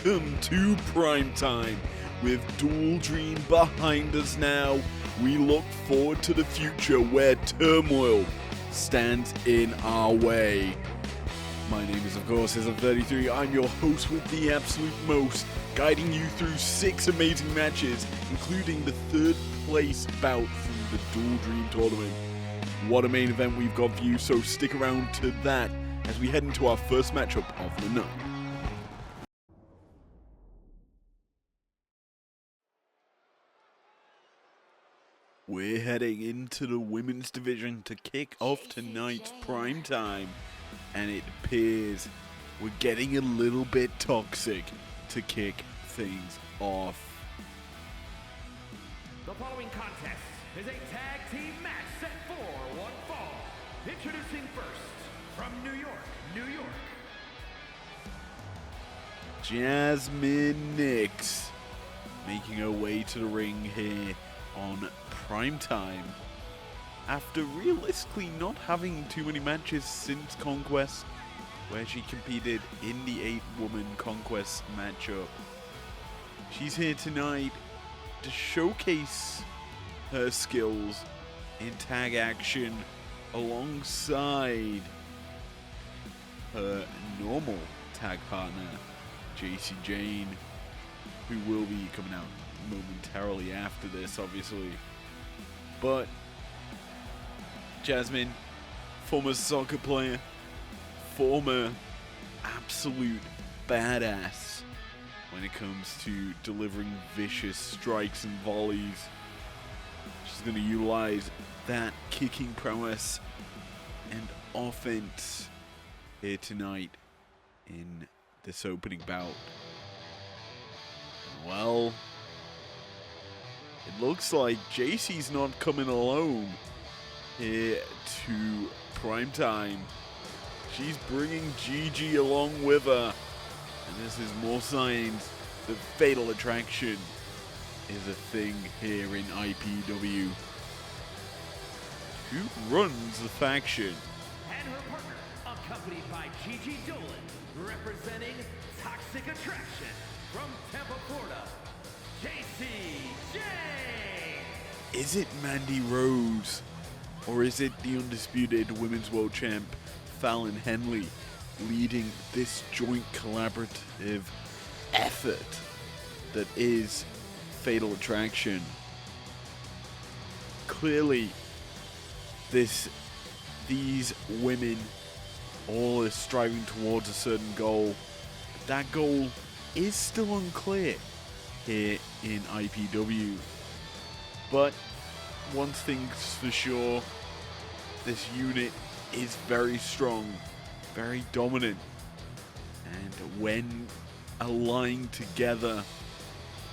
Welcome to Primetime. With Dual Dream behind us now, we look forward to the future where turmoil stands in our way. My name is, of course, Ism33. I'm your host with the absolute most, guiding you through 6 amazing matches, including the 3rd place bout from the Dual Dream tournament. What a main event we've got for you, so stick around to that as we head into our first matchup of the night. We're heading into the women's division to kick off tonight's Primetime, and it appears we're getting a little bit toxic to kick things off. The following contest is a tag team match set for one fall. Introducing first, from New York, New York, Jasmine Nix making her way to the ring here on Primetime after realistically not having too many matches since Conquest, where she competed in the 8-woman Conquest matchup. She's here tonight to showcase her skills in tag action alongside her normal tag partner, JC Jane, who will be coming out momentarily after this, obviously. But Jasmine, former soccer player, former absolute badass when it comes to delivering vicious strikes and volleys. She's going to utilize that kicking prowess and offense here tonight in this opening bout. Well, it looks like JC's not coming alone here to Primetime. She's bringing Gigi along with her. And this is more signs that Fatal Attraction is a thing here in IPW. Who runs the faction? and her partner, accompanied by Gigi Dolan, representing Toxic Attraction from Tampa, Florida, JC Jane. Is it Mandy Rose? Or is it the undisputed Women's World Champ, Fallon Henley, leading this joint collaborative effort that is Fatal Attraction? Clearly, these women all are striving towards a certain goal. But that goal is still unclear here in IPW. But one thing's for sure, this unit is very strong, very dominant, and when aligned together,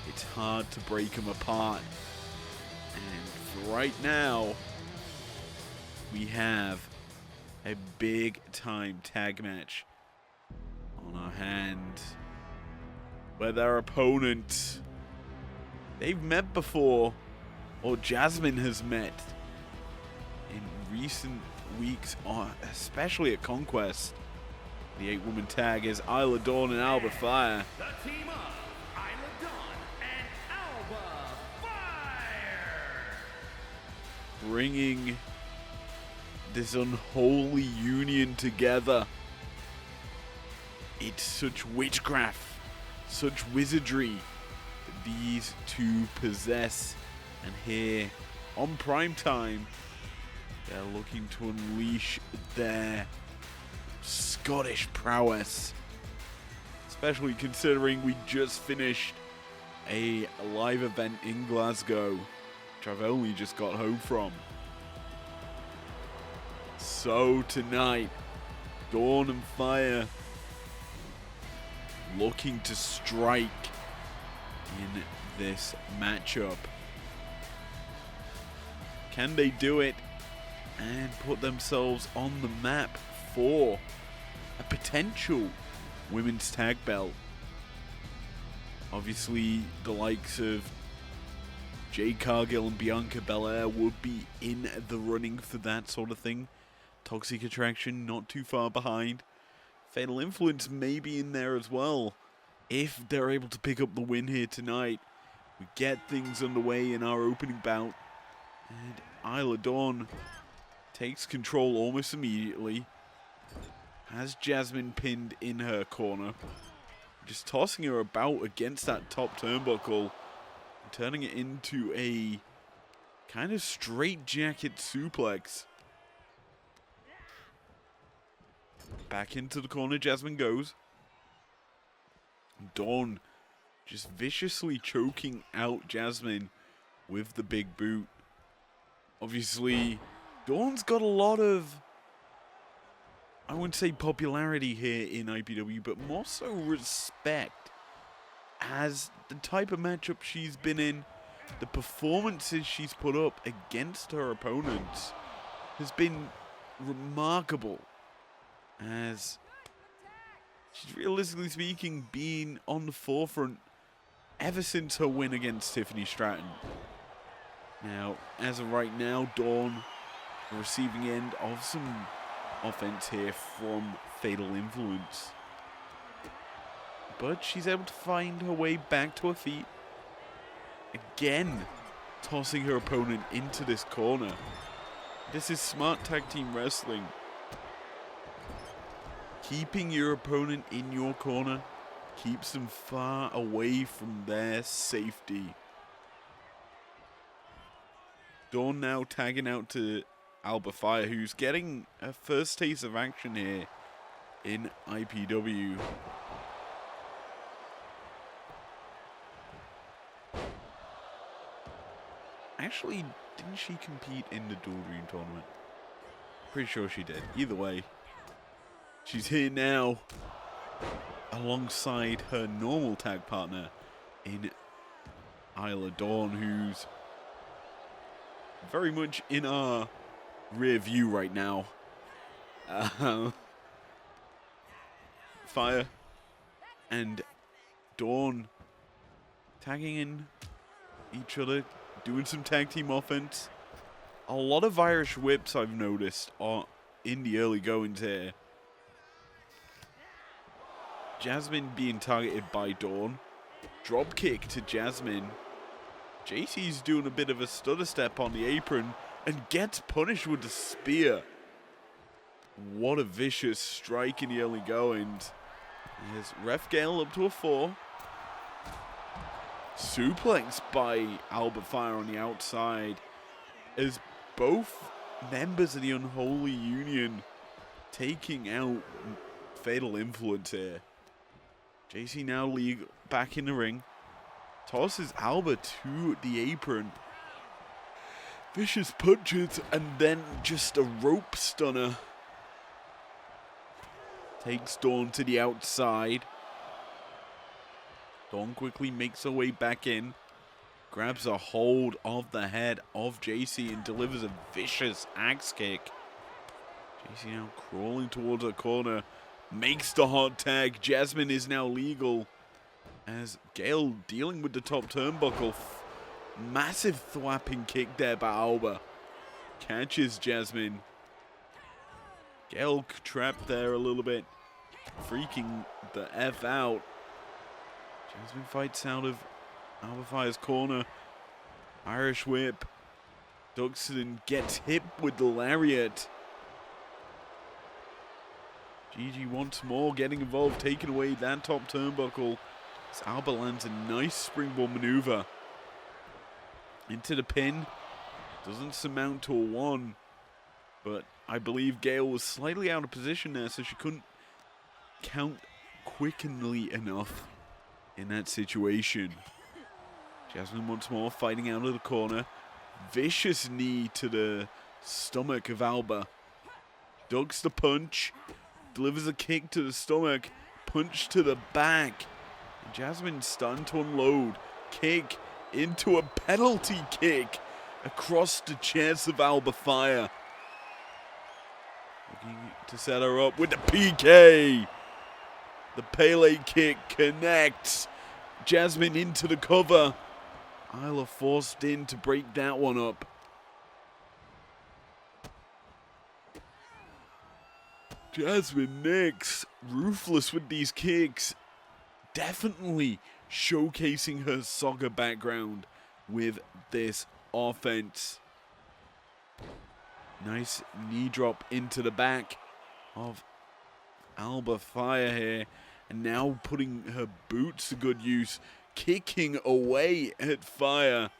it's hard to break them apart. And for right now, we have a big time tag match on our hand, where their opponent, they've met before, or Jasmine has met in recent weeks, especially at Conquest. The 8-woman tag is Isla Dawn and Alba Fire. The team of Isla Dawn and Alba Fire. Bringing this unholy union together. It's such witchcraft, such wizardry that these two possess. And here on Primetime, they're looking to unleash their Scottish prowess. Especially considering we just finished a live event in Glasgow, which I've only just got home from. So tonight, Dawn and Fire looking to strike in this matchup. Can they do it and put themselves on the map for a potential women's tag belt? Obviously, the likes of Jade Cargill and Bianca Belair would be in the running for that sort of thing. Toxic Attraction not too far behind. Fatal Influence may be in there as well. if they're able to pick up the win here tonight, we get things underway in our opening bout. And Isla Dawn takes control almost immediately. Has Jasmine pinned in her corner. Just tossing her about against that top turnbuckle. Turning it into a kind of straight-jacket suplex. Back into the corner Jasmine goes. Dawn just viciously choking out Jasmine with the big boot. Obviously, Dawn's got a lot of, I wouldn't say popularity here in IPW, but more so respect. As the type of matchup she's been in, the performances she's put up against her opponents has been remarkable. As she's realistically speaking been on the forefront ever since her win against Tiffany Stratton. Now, as of right now, Dawn receiving end of some offense here from Fatal Influence. But she's able to find her way back to her feet. Again, tossing her opponent into this corner. This is smart tag team wrestling. Keeping your opponent in your corner keeps them far away from their safety. Dawn now tagging out to Alba Fire, who's getting a first taste of action here in IPW. Actually, didn't she compete in the Dual Dream tournament? Pretty sure she did. Either way, she's here now alongside her normal tag partner in Isla Dawn, who's very much in our rear view right now. Fire and Dawn tagging in each other, doing some tag team offense. A lot of Irish whips I've noticed are in the early goings here. Jasmine being targeted by Dawn. Drop kick to Jasmine. JC's doing a bit of a stutter step on the apron and gets punished with the spear. What a vicious strike in the early goings. There's Ref Gale up to a 4. Suplex by Alba Fire on the outside as both members of the Unholy Union taking out Fatal Influence here. JC now back in the ring. Tosses Alba to the apron. Vicious punches and then just a rope stunner. Takes Dawn to the outside. Dawn quickly makes her way back in. Grabs a hold of the head of JC and delivers a vicious axe kick. JC now crawling towards her corner. Makes the hot tag. Jasmine is now legal. As Gale dealing with the top turnbuckle. Massive thwapping kick there by Alba. Catches Jasmine. Gale trapped there a little bit. Freaking the F out. Jasmine fights out of Alba Fire's corner. Irish whip. Duxton gets hit with the lariat. Gigi once more getting involved, taking away that top turnbuckle. As Alba lands a nice springboard maneuver. Into the pin. Doesn't surmount to a 1. But I believe Gale was slightly out of position there, so she couldn't count quickly enough in that situation. Jasmine once more fighting out of the corner. Vicious knee to the stomach of Alba. Ducks the punch. Delivers a kick to the stomach. Punch to the back. And Jasmine starting to unload. Kick into a penalty kick across the chest of Alba Fire. Looking to set her up with the PK. The Pele kick connects. Jasmine into the cover. Isla forced in to break that one up. Jasmine next. Ruthless with these kicks. definitely showcasing her soccer background with this offense. Nice knee drop into the back of Alba Fire here. And now putting her boots to good use. Kicking away at Fire.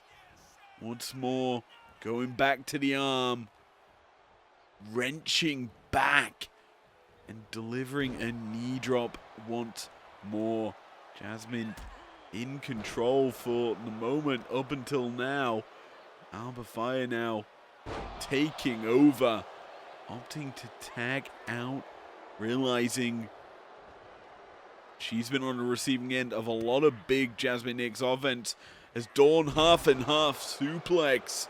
Once more, going back to the arm. Wrenching back. And delivering a knee drop once more. Jasmine in control for the moment up until now. Alba Fire now taking over. Opting to tag out. Realizing she's been on the receiving end of a lot of big Jasmine Nix offense. As Dawn half and half suplex.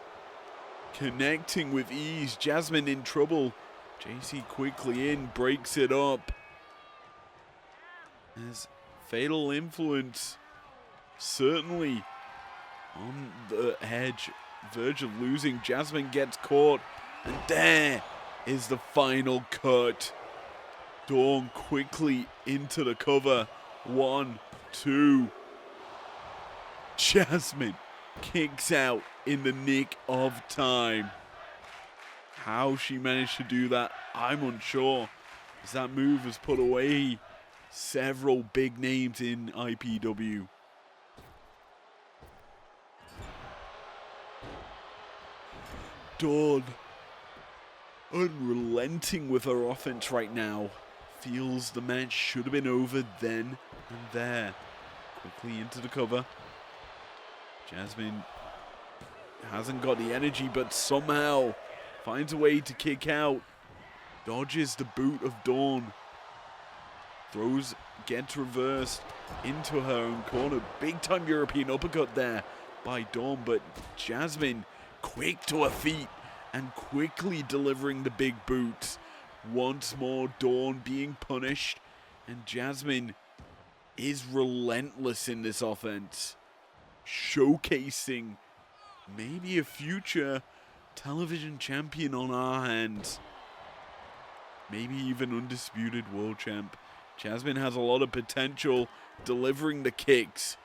Connecting with ease. Jasmine in trouble. JC quickly in. Breaks it up. As Fatal Influence certainly on the edge. Verge of losing. Jasmine gets caught. And there is the final cut. Dawn quickly into the cover. 1, 2. Jasmine kicks out in the nick of time. How she managed to do that, I'm unsure. As that move has put away several big names in IPW. Dawn, unrelenting with her offense right now. Feels the match should have been over then and there. Quickly into the cover. Jasmine hasn't got the energy, but somehow finds a way to kick out. Dodges the boot of Dawn. Throws, gets reversed into her own corner. Big time European uppercut there by Dawn, but Jasmine quick to her feet and quickly delivering the big boots. Once more, Dawn being punished, and Jasmine is relentless in this offense. Showcasing maybe a future television champion on our hands. Maybe even undisputed world champ. Jasmine has a lot of potential, delivering the kicks.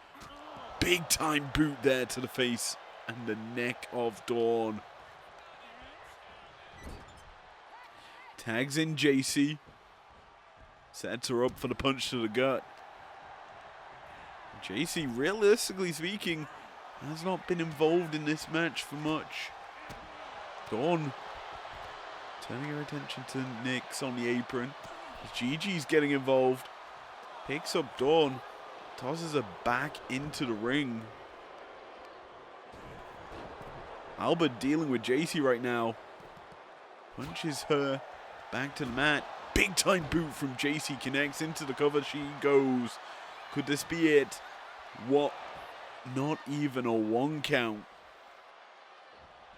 Big time boot there to the face and the neck of Dawn. Tags in JC. Sets her up for the punch to the gut. JC, realistically speaking, has not been involved in this match for much. Dawn turning her attention to Nix on the apron. Gigi's getting involved. Picks up Dawn. Tosses her back into the ring. Alba dealing with JC right now. Punches her back to the mat. Big time boot from JC. Connects into the cover. She goes. Could this be it? What? Not even a 1 count.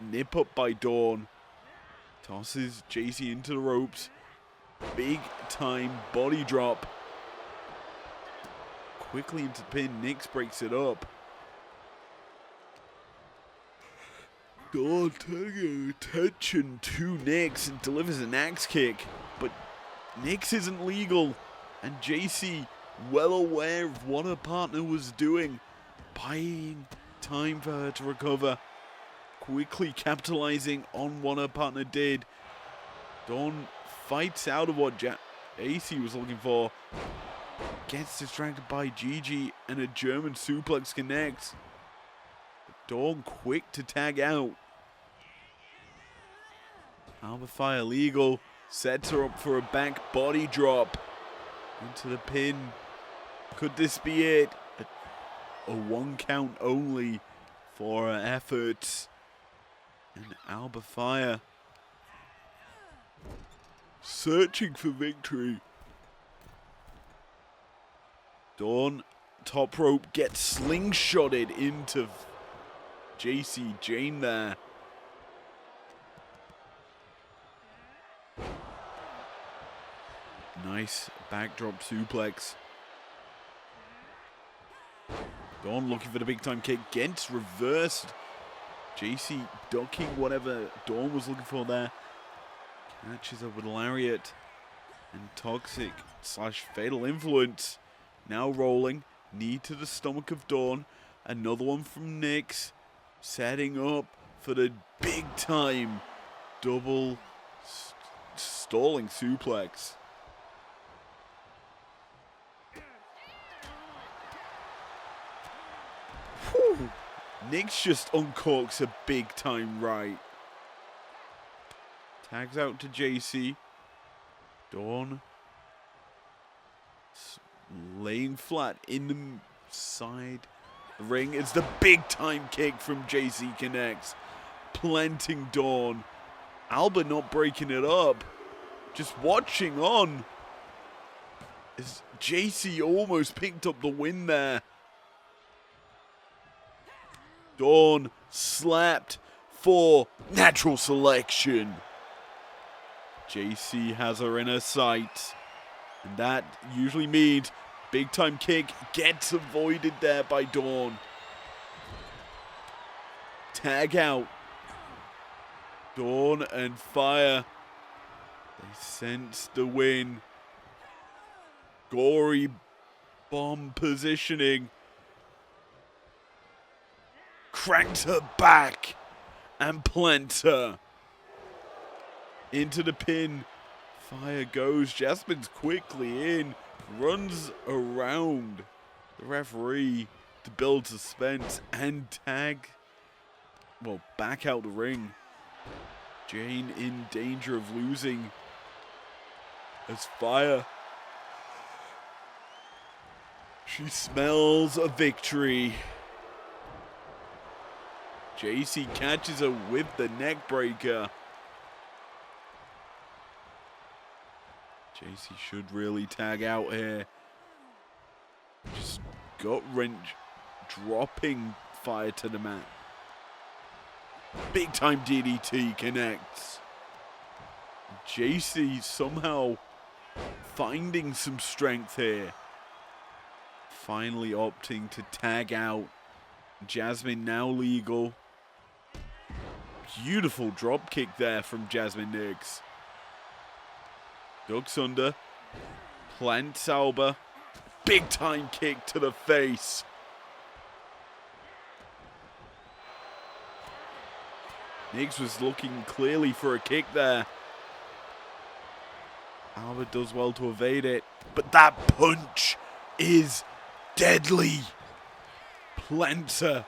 Nip up by Dawn. Tosses JC into the ropes. Big time body drop. Quickly into the pin. Nix breaks it up. Dawn turning attention to Nix and delivers an axe kick. But Nix isn't legal. And JC, well aware of what her partner was doing, buying time for her to recover. Quickly capitalizing on what her partner did. Dawn fights out of what JC was looking for. Gets distracted by Gigi and a German suplex connects. Dawn quick to tag out. Alba Fire legal. Sets her up for a back body drop. Into the pin. Could this be it? A 1 count only for her efforts. And Alba Fire searching for victory. Dawn, top rope, gets slingshotted into JC Jane there. Nice backdrop suplex. Dawn looking for the big time kick. Gets reversed. JC ducking whatever Dawn was looking for there. Catches up with Lariat. And Toxic / Fatal Influence. Now rolling. Knee to the stomach of Dawn. Another one from Nyx. Setting up for the big time double stalling suplex. Whew. Nyx just uncorks a big time right. Tags out to JC. Dawn laying flat in the side. The ring is the big time kick from JC connects. Planting Dawn. Alba not breaking it up. Just watching on. As JC almost picked up the win there. Dawn slapped for natural selection. JC has her in her sights. And that usually means big time kick gets avoided there by Dawn. Tag out. Dawn and Fire. They sense the win. Gory bomb positioning. Cranks her back and plants her into the pin. Fire goes. Jasmine's quickly in. Runs around the referee to build suspense and tag. Well, back out the ring. Jane in danger of losing. As Fire. She smells a victory. JC catches her with the neck breaker. JC should really tag out here. Just gut wrench, dropping Fire to the mat. Big time DDT connects. JC somehow finding some strength here. Finally opting to tag out. Jasmine now legal. Beautiful drop kick there from Jasmine Nyx. Ducks under. Plants Alba. Big time kick to the face. Nyx was looking clearly for a kick there. Alba does well to evade it. But that punch is deadly. Plants her.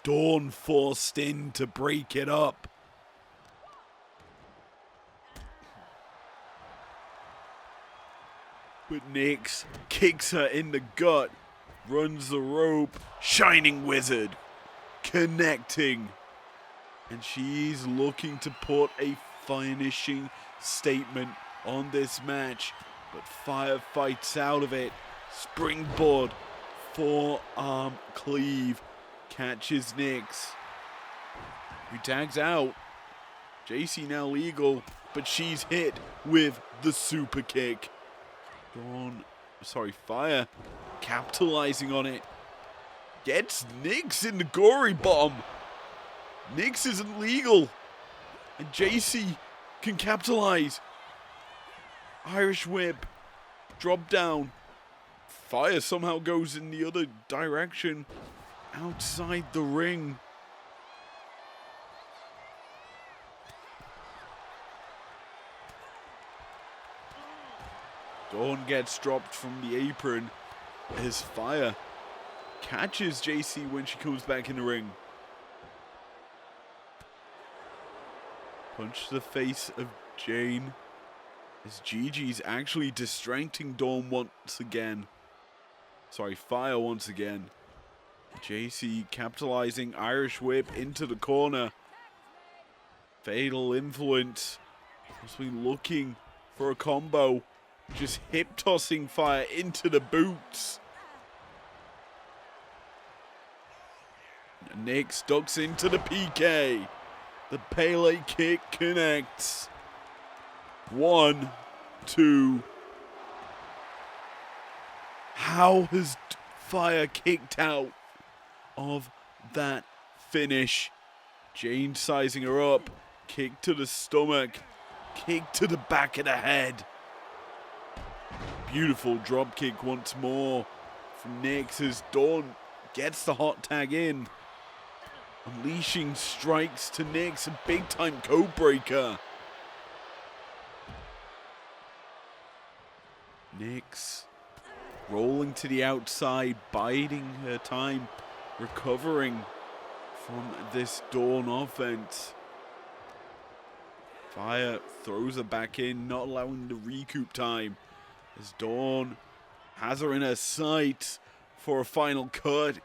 Dawn forced in to break it up. But Nyx kicks her in the gut. Runs the rope. Shining Wizard. Connecting. And she's looking to put a finishing statement on this match. But Fire fights out of it. Springboard. Forearm cleave. Catches Nyx. Who tags out. JC now legal. But she's hit with the super kick. Fire capitalizing on it. Gets Nyx in the gory bomb. Nyx isn't legal. And JC can capitalize. Irish whip. Drop down. Fire somehow goes in the other direction. Outside the ring. Dawn gets dropped from the apron as Fire catches JC when she comes back in the ring. Punch to the face of Jane as Gigi's actually distracting Dawn once again. Fire once again. JC capitalizing Irish whip into the corner. Fatal influence. Must be looking for a combo. Just hip tossing Fire into the boots. Nyx ducks into the PK. The Pele kick connects. 1, 2. How has Fire kicked out of that finish? Jane sizing her up. Kick to the stomach. Kick to the back of the head. Beautiful drop kick once more from Nix as Dawn gets the hot tag in. Unleashing strikes to Nix, a big time code breaker. Nix rolling to the outside, biding her time, recovering from this Dawn offense. Fire throws her back in, not allowing the recoup time, as Dawn has her in her sight for a final cut.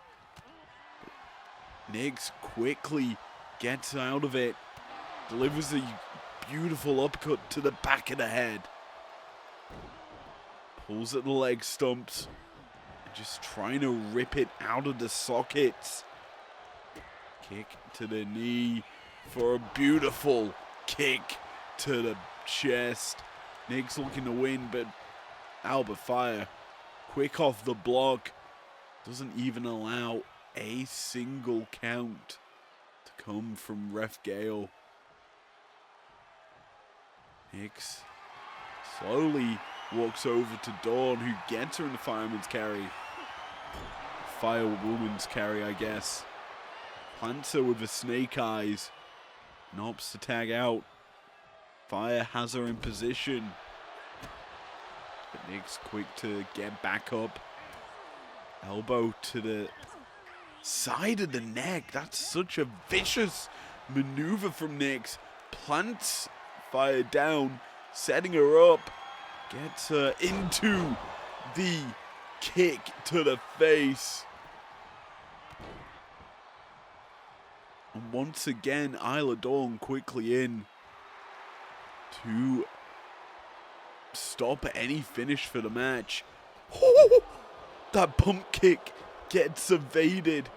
Nix quickly gets out of it, delivers a beautiful uppercut to the back of the head. Pulls at the leg stumps, just trying to rip it out of the sockets. Kick to the knee for a beautiful kick to the chest. Nix looking to win, but Albert Fire, quick off the block, doesn't even allow a single count to come from Ref Gale. Nix slowly walks over to Dawn, who gets her in the fireman's carry. Firewoman's carry, I guess. Plants her with the snake eyes. And opts to tag out. Fire has her in position. But Nix quick to get back up. Elbow to the side of the neck. That's such a vicious maneuver from Nix. Plants Fire down, setting her up. Gets her into the kick to the face. And once again, Isla Dawn quickly in to stop any finish for the match. That pump kick gets evaded.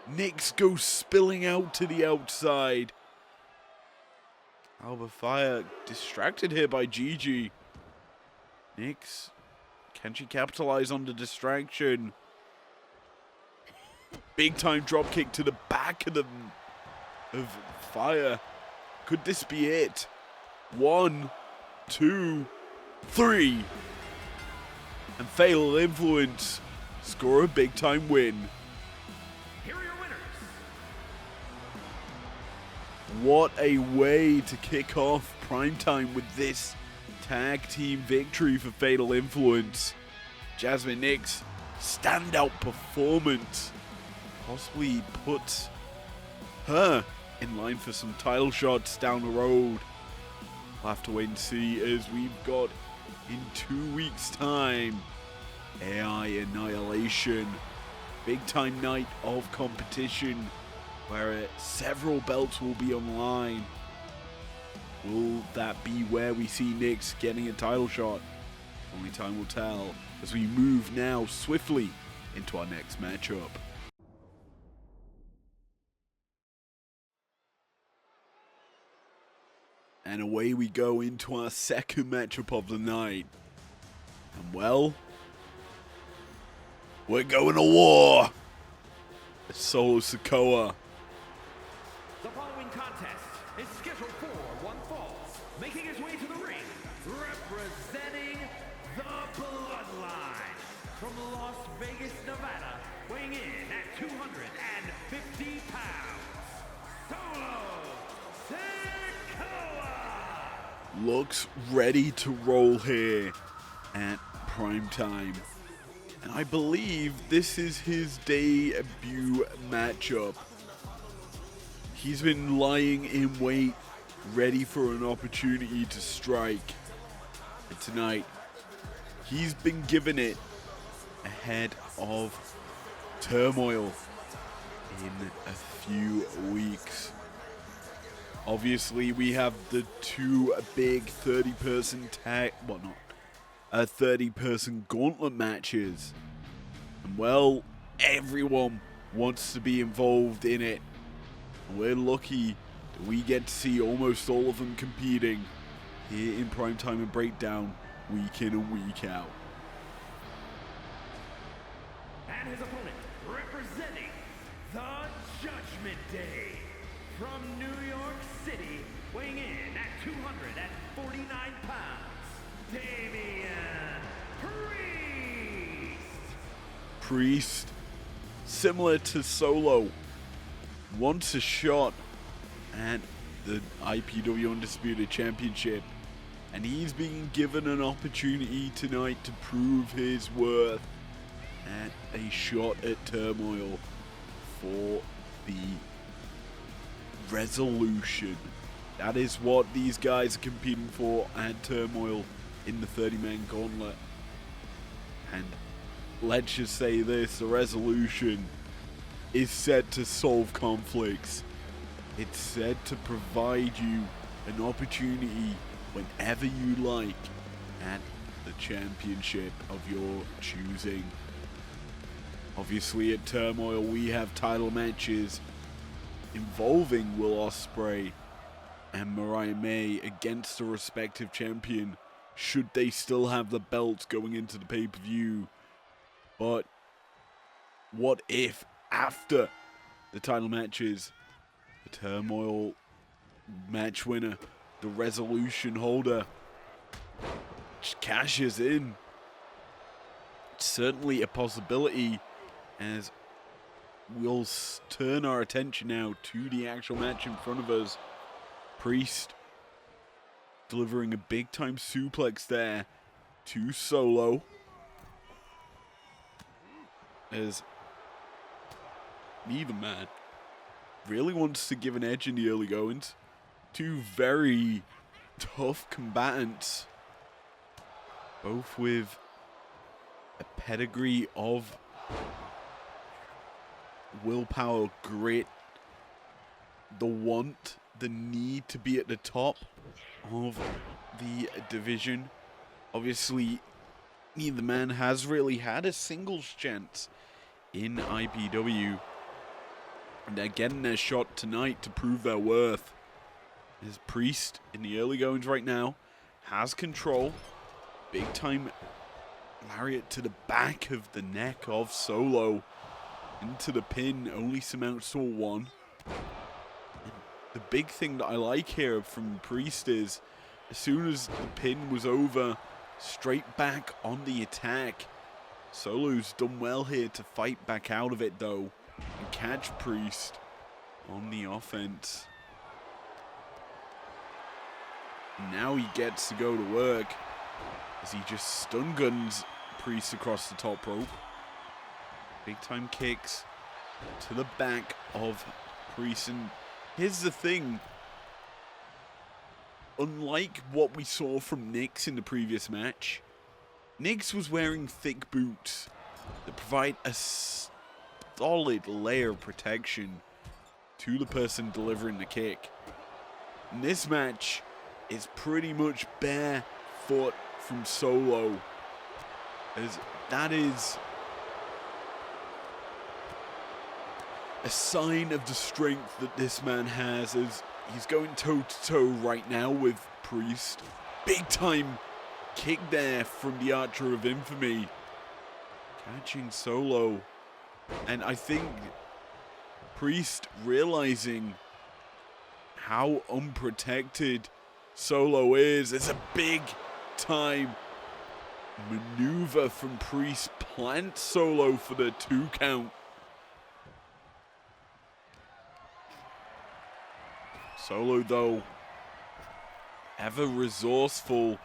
Nix goes spilling out to the outside. Alba Fire distracted here by Gigi. Nix, can she capitalize on the distraction? Big time drop kick to the back of Fire. Could this be it? 1, 2, 3. And Fatal Influence score a big time win. Here are your winners. What a way to kick off Primetime with this tag team victory for Fatal Influence. Jasmine Nix, standout performance. Possibly puts her in line for some title shots down the road. We'll have to wait and see, as we've got in 2 weeks' time AI Annihilation. Big time night of competition where several belts will be on the line. Will that be where we see Nix getting a title shot? Only time will tell, as we move now swiftly into our next matchup. And away we go into our second matchup of the night. And well, we're going to war. It's Solo Sikoa. The following contest is scheduled for one fall, making his way to the ring, representing the Bloodline from Las Vegas, Nevada, weighing in at 250 pounds, Solo Sikoa! Looks ready to roll here at Primetime. And I believe this is his debut matchup. He's been lying in wait, ready for an opportunity to strike. And tonight, he's been given it ahead of Turmoil in a few weeks. Obviously, we have the two big 30-person tag, 30-person gauntlet matches. And well, everyone wants to be involved in it. And we're lucky that we get to see almost all of them competing here in Primetime and Breakdown, week in and week out. And his opponent, representing the Judgment Day, from New York City, weighing in at 249 pounds, Damian Priest. Priest, similar to Solo, wants a shot at the IPW Undisputed Championship, and he's being given an opportunity tonight to prove his worth at a shot at Turmoil for the Resolution. That is what these guys are competing for at Turmoil in the 30-man gauntlet. And let's just say this, the Resolution is set to solve conflicts. It's set to provide you an opportunity whenever you like at the championship of your choosing. Obviously at Turmoil we have title matches involving Will Ospreay and Mariah May against the respective champion, should they still have the belts going into the pay-per-view. But what if after the title matches, the Turmoil match winner, the Resolution holder, cashes in? It's certainly a possibility, as we'll turn our attention now to the actual match in front of us. Priest delivering a big time suplex there to Solo, as neither man really wants to give an edge in the early goings. Two very tough combatants, both with a pedigree of willpower, grit, the need to be at the top of the division. Obviously, neither man has really had a singles chance in IPW, and they're getting their shot tonight to prove their worth. His Priest in the early goings right now has control. Big time lariat to the back of the neck of Solo into the pin, only amounts to a 1. And the big thing that I like here from Priest is, as soon as the pin was over, straight back on the attack. Solo's done well here to fight back out of it though, and catch Priest on the offense. And now he gets to go to work as he just stun guns Priest across the top rope. Big time kicks to the back of Priest. And here's the thing, unlike what we saw from Nix in the previous match, Nix was wearing thick boots that provide a solid layer of protection to the person delivering the kick. In this match, it's pretty much bare foot from Solo, as that is a sign of the strength that this man has, as he's going toe-to-toe right now with Priest. Big time kick there from the Archer of Infamy, catching Solo. And I think Priest realizing how unprotected Solo is. It's a big time maneuver from Priest, plants Solo for the 2 count. Solo though, ever resourceful,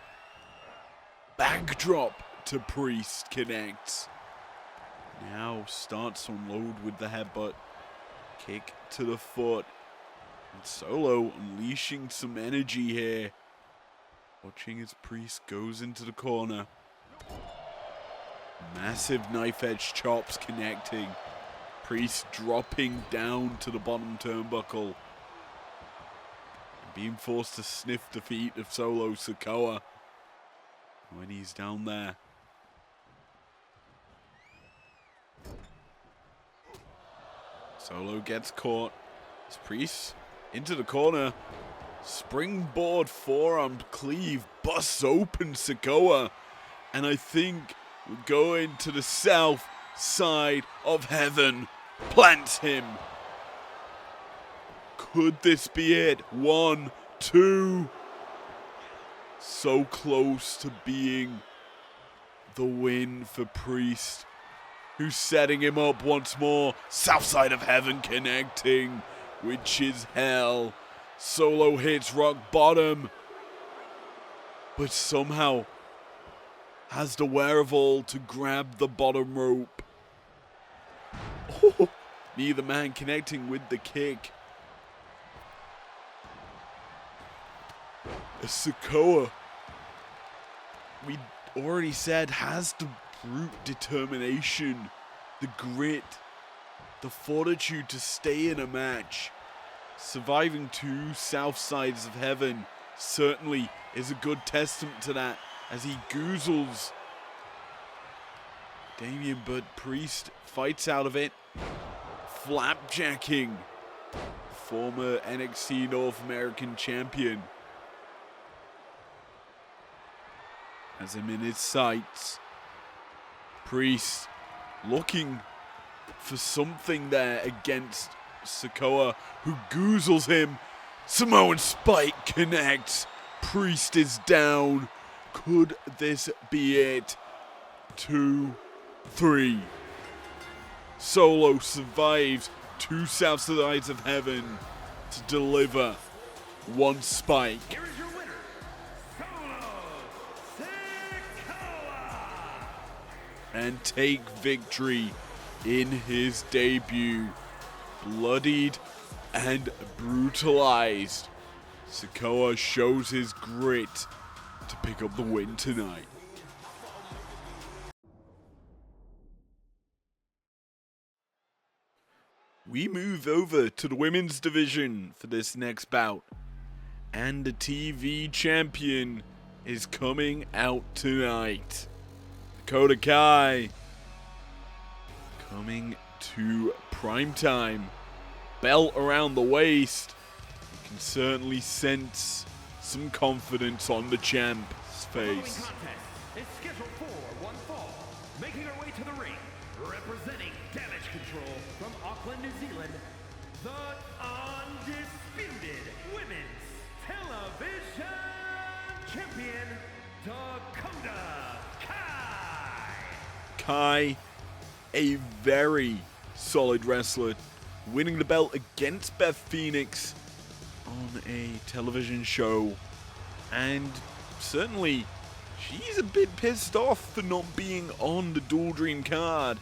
backdrop to Priest connects. Now starts to unload with the headbutt, kick to the foot. And Solo unleashing some energy here. Watching as Priest goes into the corner. Massive knife edge chops connecting. Priest dropping down to the bottom turnbuckle. And being forced to sniff the feet of Solo Sikoa when he's down there. Solo gets caught. As Priest into the corner. Springboard forearm cleave busts open Sikoa. And I think we're going to the south side of heaven. Plants him. Could this be it? 1, 2. So close to being the win for Priest. who's setting him up once more. South side of heaven connecting, which is hell. Solo hits rock bottom, but somehow has the wherewithal to grab the bottom rope. Oh, neither man connecting with the kick. Sikoa, we already said, has the brute determination, the grit, the fortitude to stay in a match. Surviving 2 South Sides of Heaven certainly is a good testament to that, as he goozles Damien, but Priest fights out of it. Flapjacking former NXT North American champion. Has him in his sights. Priest looking for something there against Sikoa, who goozles him. Samoan Spike connects. Priest is down. Could this be it? 2, 3. Solo survives 2 South Sides of Heaven to deliver 1 spike. Here is your winner, Solo Sikoa! And take victory in his debut. Bloodied and brutalized, Sikoa shows his grit to pick up the win tonight. We move over to the women's division for this next bout, and the TV champion is coming out tonight. Dakota Kai coming to Primetime. Belt around the waist. You can certainly sense some confidence on the champ's face. The following contest is scheduled for 1 fall. Making her way to the ring, representing Damage Control from Auckland, New Zealand, the undisputed Women's Television Champion, Dakota Kai. Kai, a very solid wrestler, winning the belt against Beth Phoenix on a television show, and certainly she's a bit pissed off for not being on the Dual Dream card,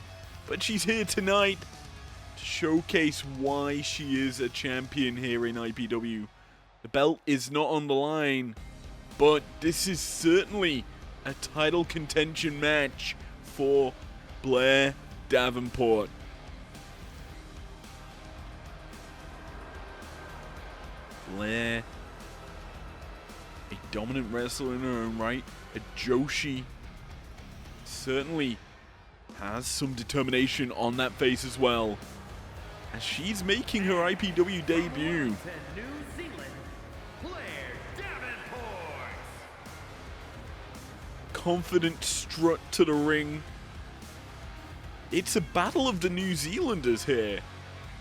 but she's here tonight to showcase why she is a champion here in IPW. The belt is not on the line, but this is certainly a title contention match for Blair Davenport. Blair, a dominant wrestler in her own right, a Joshi, certainly has some determination on that face as well, as she's making her IPW debut. New Zealand, Blair Davenport. Confident strut to the ring. It's a battle of the New Zealanders here,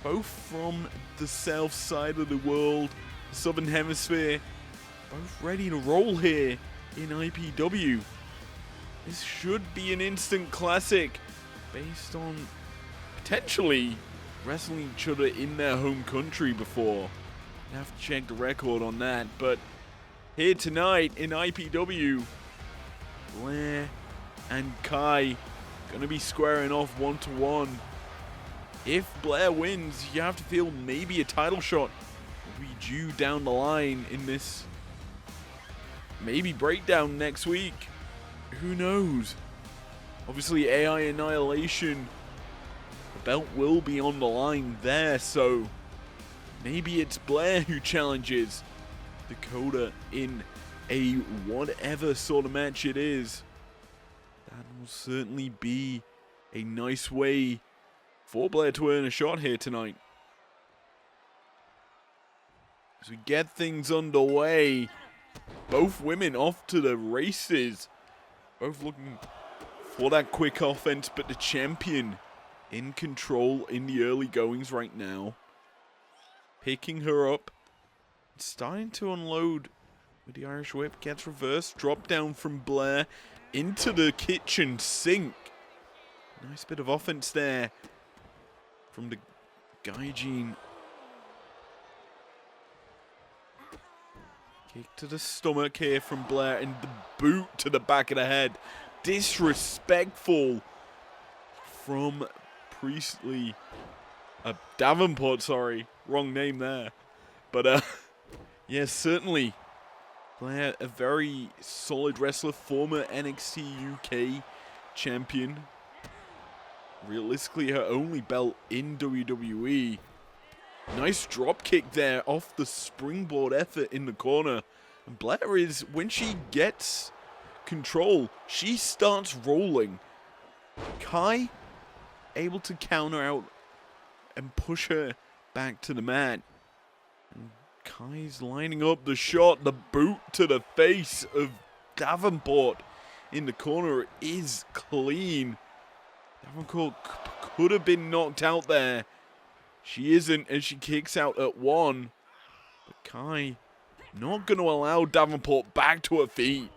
both from the south side of the world, the southern hemisphere, both ready to roll here in IPW. This should be an instant classic based on potentially wrestling each other in their home country before. I have to check the record on that, but here tonight in IPW, Blair and Kai gonna be squaring off 1-to-1. If Blair wins, you have to feel maybe a title shot will be due down the line in this maybe breakdown next week. Who knows? Obviously, AI Annihilation, the belt will be on the line there, so maybe it's Blair who challenges Dakota in a whatever sort of match it is. That will certainly be a nice way for Blair to earn a shot here tonight. As we get things underway, both women off to the races. Both looking for that quick offense, but the champion in control in the early goings right now. Picking her up. Starting to unload with the Irish whip. Gets reversed. Drop down from Blair into the kitchen sink. Nice bit of offense there from the Gaijin. Kick to the stomach here from Blair, and the boot to the back of the head. Disrespectful from Priestley. Davenport, sorry. Wrong name there. But, yeah, certainly. Blair, a very solid wrestler, former NXT UK champion. Realistically, her only belt in WWE. Nice drop kick there off the springboard effort in the corner. And Blair is, when she gets control, she starts rolling. Kai able to counter out and push her back to the mat. And Kai's lining up the shot. The boot to the face of Davenport in the corner is clean. Davenport could have been knocked out there. She isn't, and she kicks out at one. But Kai not going to allow Davenport back to her feet.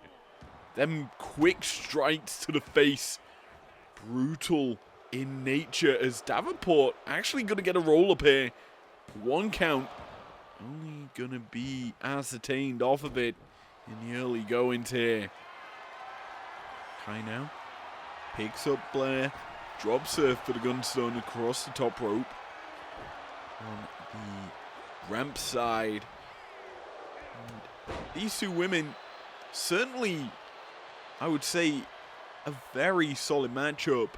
Them quick strikes to the face. Brutal in nature as Davenport actually going to get a roll up here. 1 count. Only going to be ascertained off of it in the early goings here. Kai now picks up Blair. Drops her for the gunstone across the top rope. On the ramp side. And these two women, certainly, I would say, a very solid matchup.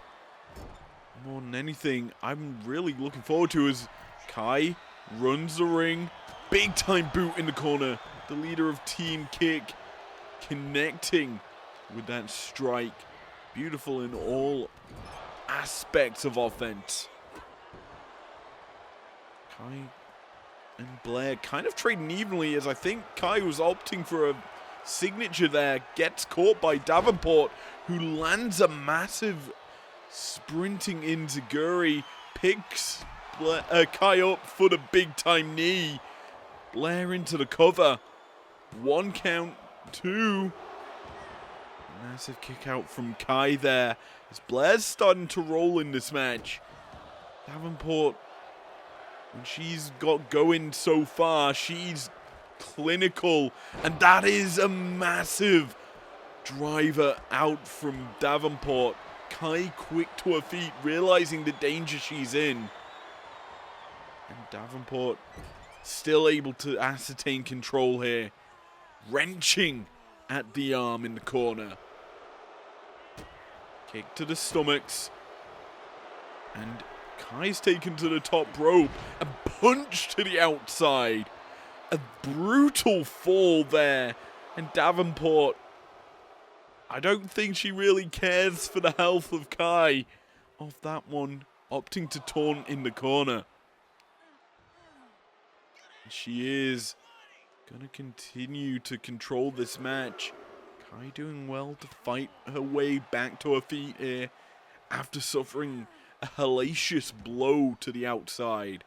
More than anything, I'm really looking forward to as Kai runs the ring. Big time boot in the corner. The leader of Team Kick connecting with that strike. Beautiful in all aspects of offense. Kai and Blair kind of trading evenly as I think Kai was opting for a signature there. Gets caught by Davenport, who lands a massive sprinting enziguri. Picks Kai up for the big time knee. Blair into the cover. 1 count, 2. Massive kick out from Kai there. As Blair's starting to roll in this match. Davenport, when she's got going so far, she's clinical. And that is a massive driver out from Davenport. Kai quick to her feet, realizing the danger she's in. And Davenport still able to ascertain control here. Wrenching at the arm in the corner. Kick to the stomachs. And Kai's taken to the top rope. A punch to the outside. A brutal fall there. And Davenport, I don't think she really cares for the health of Kai. Off that one, opting to taunt in the corner. And she is going to continue to control this match. Kai doing well to fight her way back to her feet here after suffering a hellacious blow to the outside.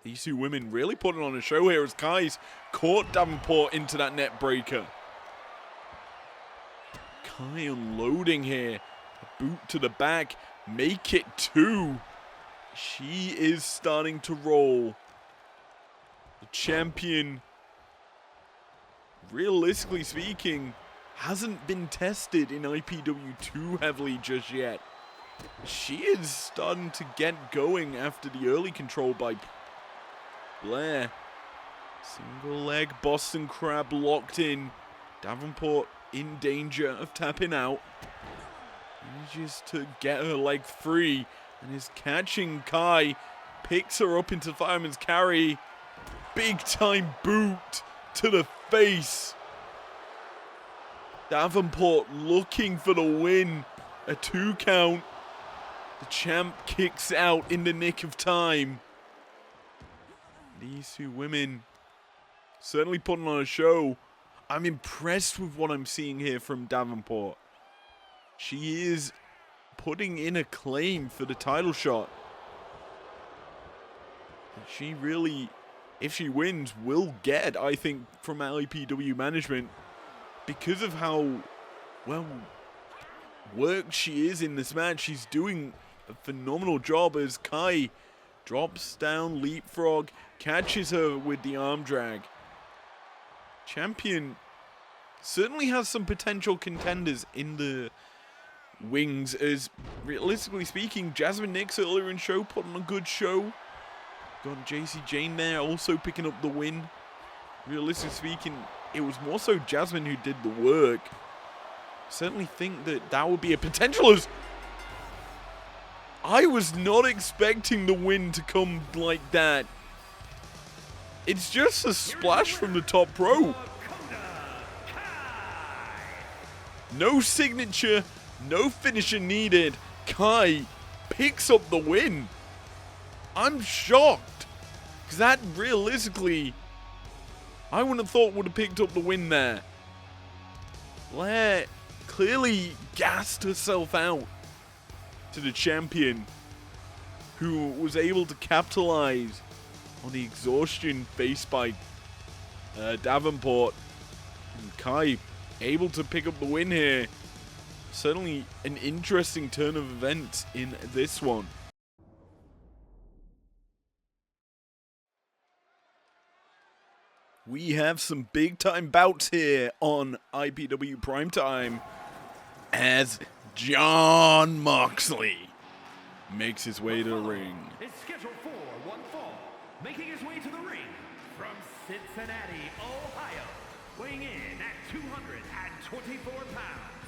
These two women really putting on a show here as Kai's caught Davenport into that net breaker. Kai unloading here. A boot to the back. Make it 2. She is starting to roll. The champion, realistically speaking, hasn't been tested in IPW too heavily just yet. She is starting to get going after the early control by Blair. Single leg Boston Crab locked in. Davenport in danger of tapping out. Manages to get her leg free and is catching Kai. Picks her up into fireman's carry. Big time boot to the face. Davenport looking for the win. A 2 count. The champ kicks out in the nick of time. These two women certainly putting on a show. I'm impressed with what I'm seeing here from Davenport. She is putting in a claim for the title shot. She really, if she wins, will get, I think, from IPW management because of how, well, work she is in this match. She's doing a phenomenal job as Kai drops down, leapfrog, catches her with the arm drag. Champion certainly has some potential contenders in the wings, as realistically speaking, Jasmine Nix earlier in show put on a good show. Got JC Jane there also picking up the win. Realistically speaking, it was more so Jasmine who did the work. Certainly think that that would be a potential, as I was not expecting the win to come like that. It's just a splash from the top rope. No signature, no finisher needed. Kai picks up the win. I'm shocked, because that realistically, I wouldn't have thought would have picked up the win there. Blair clearly gassed herself out to the champion, who was able to capitalize on the exhaustion faced by Davenport. And Kai able to pick up the win here. Certainly an interesting turn of events in this one. We have some big time bouts here on IPW Primetime as Jon Moxley makes his way to the ring. Is scheduled for one fall, making his way to the ring from Cincinnati, Ohio, weighing in at 224 pounds,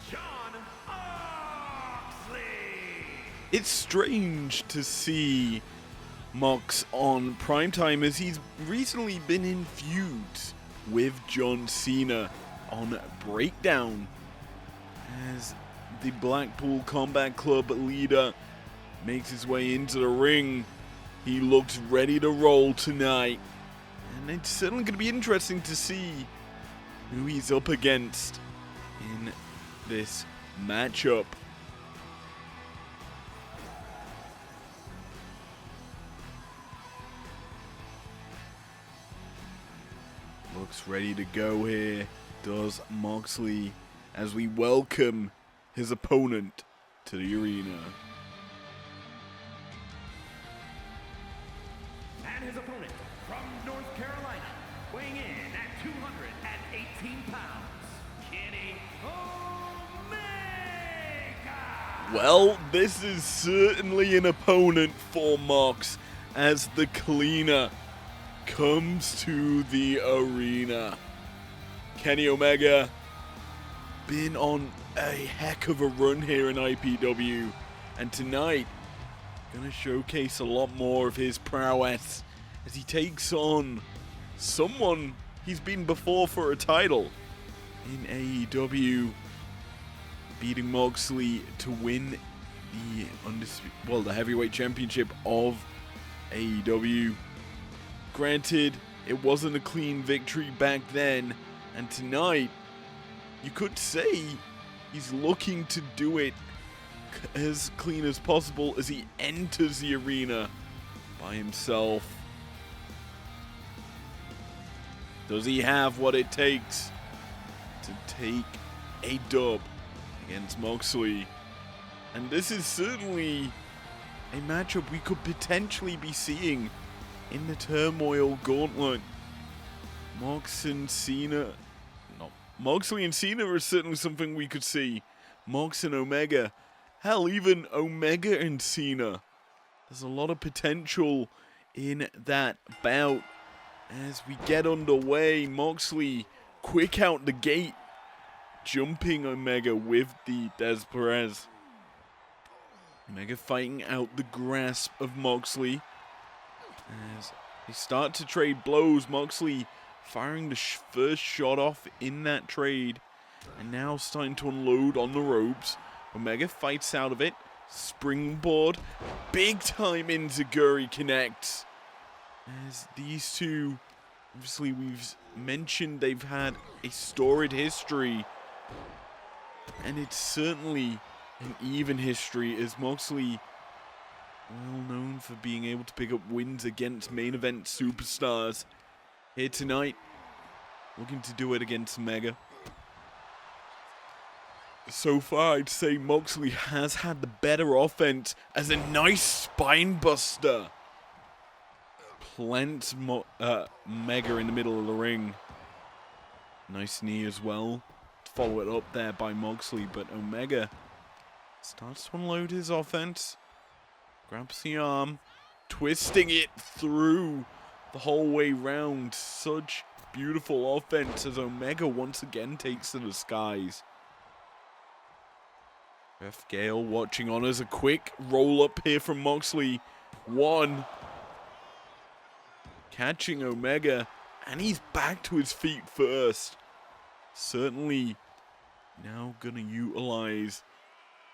Jon Moxley. It's strange to see Mox on Primetime, as he's recently been in feuds with John Cena on Breakdown, as the Blackpool Combat Club leader makes his way into the ring. He looks ready to roll tonight, and it's certainly going to be interesting to see who he's up against in this matchup. Looks ready to go here, does Moxley, as we welcome his opponent to the arena. And his opponent from North Carolina, weighing in at 218 pounds, Kenny Omega. Well, this is certainly an opponent for Mox, as the cleaner comes to the arena. Kenny Omega been on a heck of a run here in IPW, and tonight gonna showcase a lot more of his prowess as he takes on someone he's been before for a title in AEW, beating Moxley to win the heavyweight championship of AEW. Granted, it wasn't a clean victory back then, and tonight, you could say he's looking to do it as clean as possible as he enters the arena by himself. Does he have what it takes to take a dub against Moxley? And this is certainly a matchup we could potentially be seeing in the Turmoil Gauntlet. Moxley and Cena are certainly something we could see. Mox and Omega. Hell, even Omega and Cena. There's a lot of potential in that bout. As we get underway, Moxley quick out the gate, jumping Omega with the Des Perez. Omega fighting out the grasp of Moxley. As they start to trade blows, Moxley firing the first shot off in that trade, and now starting to unload on the ropes. Omega fights out of it, springboard, big time enziguri connects. As these two, obviously we've mentioned they've had a storied history, and it's certainly an even history, as Moxley, well known for being able to pick up wins against main event superstars. Here tonight, looking to do it against Omega. So far, I'd say Moxley has had the better offense as a nice spine buster. Plants Mega in the middle of the ring. Nice knee as well. Follow it up there by Moxley, but Omega starts to unload his offense. Grabs the arm, twisting it through the whole way round. Such beautiful offense as Omega once again takes to the skies. Ref Gale watching on as a quick roll up here from Moxley. One. Catching Omega, and he's back to his feet first. Certainly now gonna utilize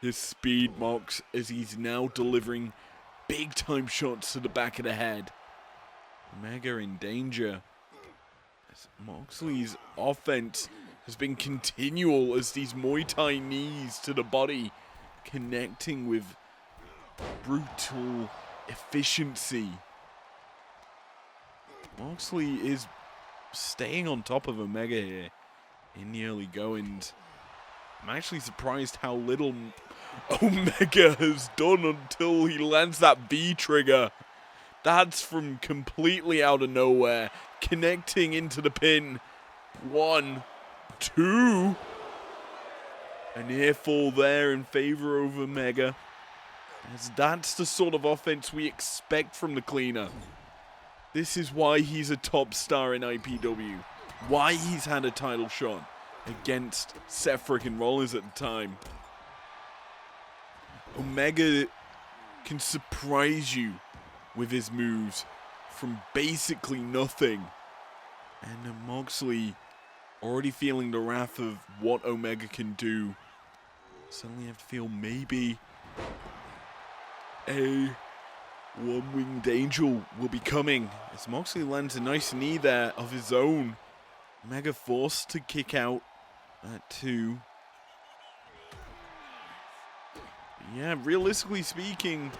his speed, Mox, as he's now delivering big time shots to the back of the head. Omega in danger. As Moxley's offense has been continual as these Muay Thai knees to the body connecting with brutal efficiency. Moxley is staying on top of Omega here in the early goings. I'm actually surprised how little Omega has done until he lands that V trigger. That's from completely out of nowhere, connecting into the pin. 1, 2. A near fall there in favor of Omega. As that's the sort of offense we expect from the cleaner. This is why he's a top star in IPW. Why he's had a title shot against Seth frickin' Rollins at the time. Omega can surprise you with his moves from basically nothing. And Moxley already feeling the wrath of what Omega can do. Suddenly have to feel maybe a one-winged angel will be coming. As Moxley lands a nice knee there of his own. Omega forced to kick out at 2. Yeah, realistically speaking,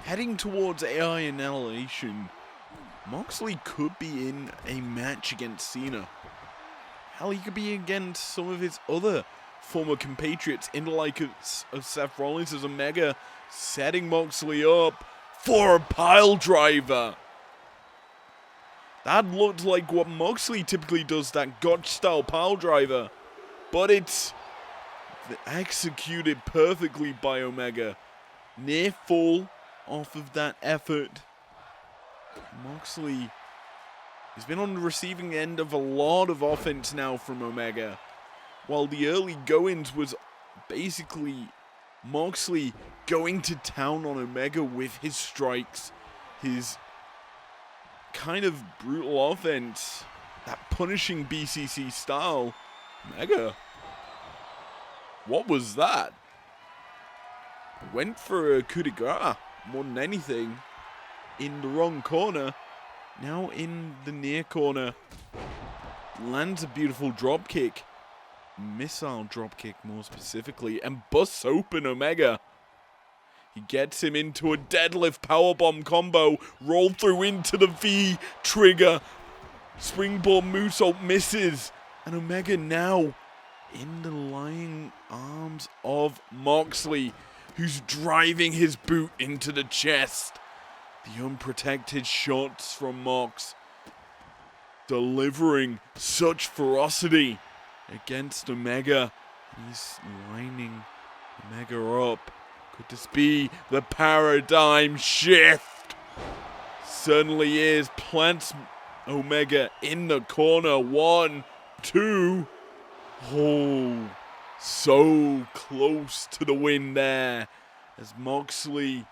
heading towards AI Annihilation, Moxley could be in a match against Cena. Hell, he could be against some of his other former compatriots in the like of Seth Rollins as Omega setting Moxley up for a pile driver. That looked like what Moxley typically does, that gotch style pile driver. But it's executed perfectly by Omega. Near fall off of that effort. Moxley has been on the receiving end of a lot of offense now from Omega. While the early goings was basically Moxley going to town on Omega with his strikes, his kind of brutal offense, that punishing BCC style. Omega, what was that? Went for a coup de grace more than anything. In the wrong corner. Now in the near corner. Lands a beautiful drop kick. Missile drop kick more specifically. And busts open Omega. He gets him into a deadlift powerbomb combo. Roll through into the V trigger. Springboard moonsault misses. And Omega now in the lying arms of Moxley, who's driving his boot into the chest. The unprotected shots from Mox delivering such ferocity against Omega. He's lining Omega up. Could this be the paradigm shift? Certainly is. Plants Omega in the corner. 1, 2. Oh, so close to the win there. As Moxley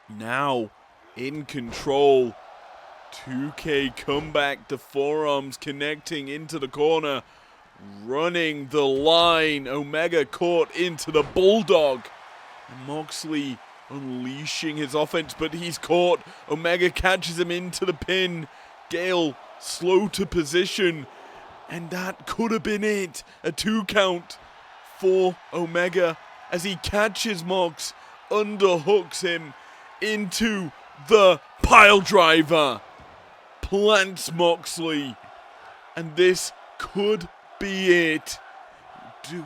now in control. 2K comeback. The forearms connecting into the corner. Running the line. Omega caught into the bulldog. And Moxley unleashing his offense, but he's caught. Omega catches him into the pin. Gale slow to position. And that could have been it. A 2 count for Omega as he catches Mox, underhooks him into the pile driver. Plants Moxley. And this could be it.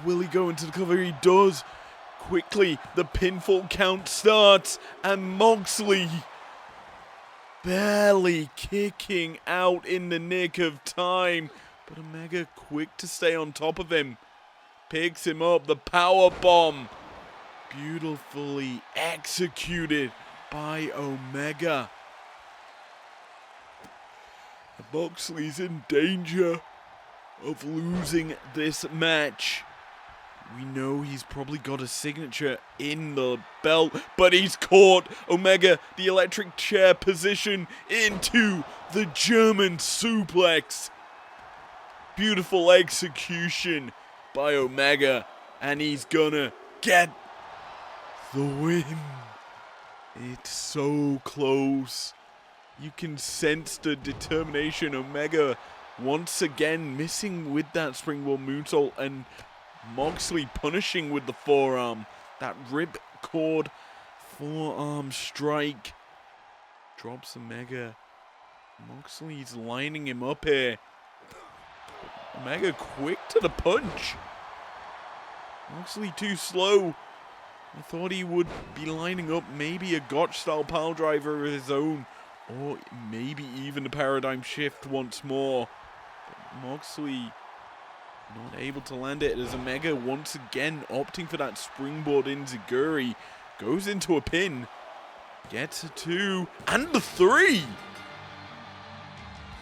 Will he go into the cover? He does. Quickly, the pinfall count starts, and Moxley barely kicking out in the nick of time. But Omega quick to stay on top of him. Picks him up, the power bomb. Beautifully executed by Omega. Moxley's in danger of losing this match. We know he's probably got a signature in the belt, but he's caught Omega, the electric chair position, into the German suplex. Beautiful execution by Omega, and he's gonna get the win. It's so close. You can sense the determination. Omega once again missing with that springboard moonsault, and Moxley punishing with the forearm. That ripcord forearm strike drops Omega. Moxley's lining him up here. Omega quick to the punch. Moxley too slow. I thought he would be lining up maybe a Gotch-style pile driver of his own, or maybe even a paradigm shift once more. But Moxley not able to land it as Omega once again opting for that springboard enziguri. Goes into a pin. Gets a 2 and the 3.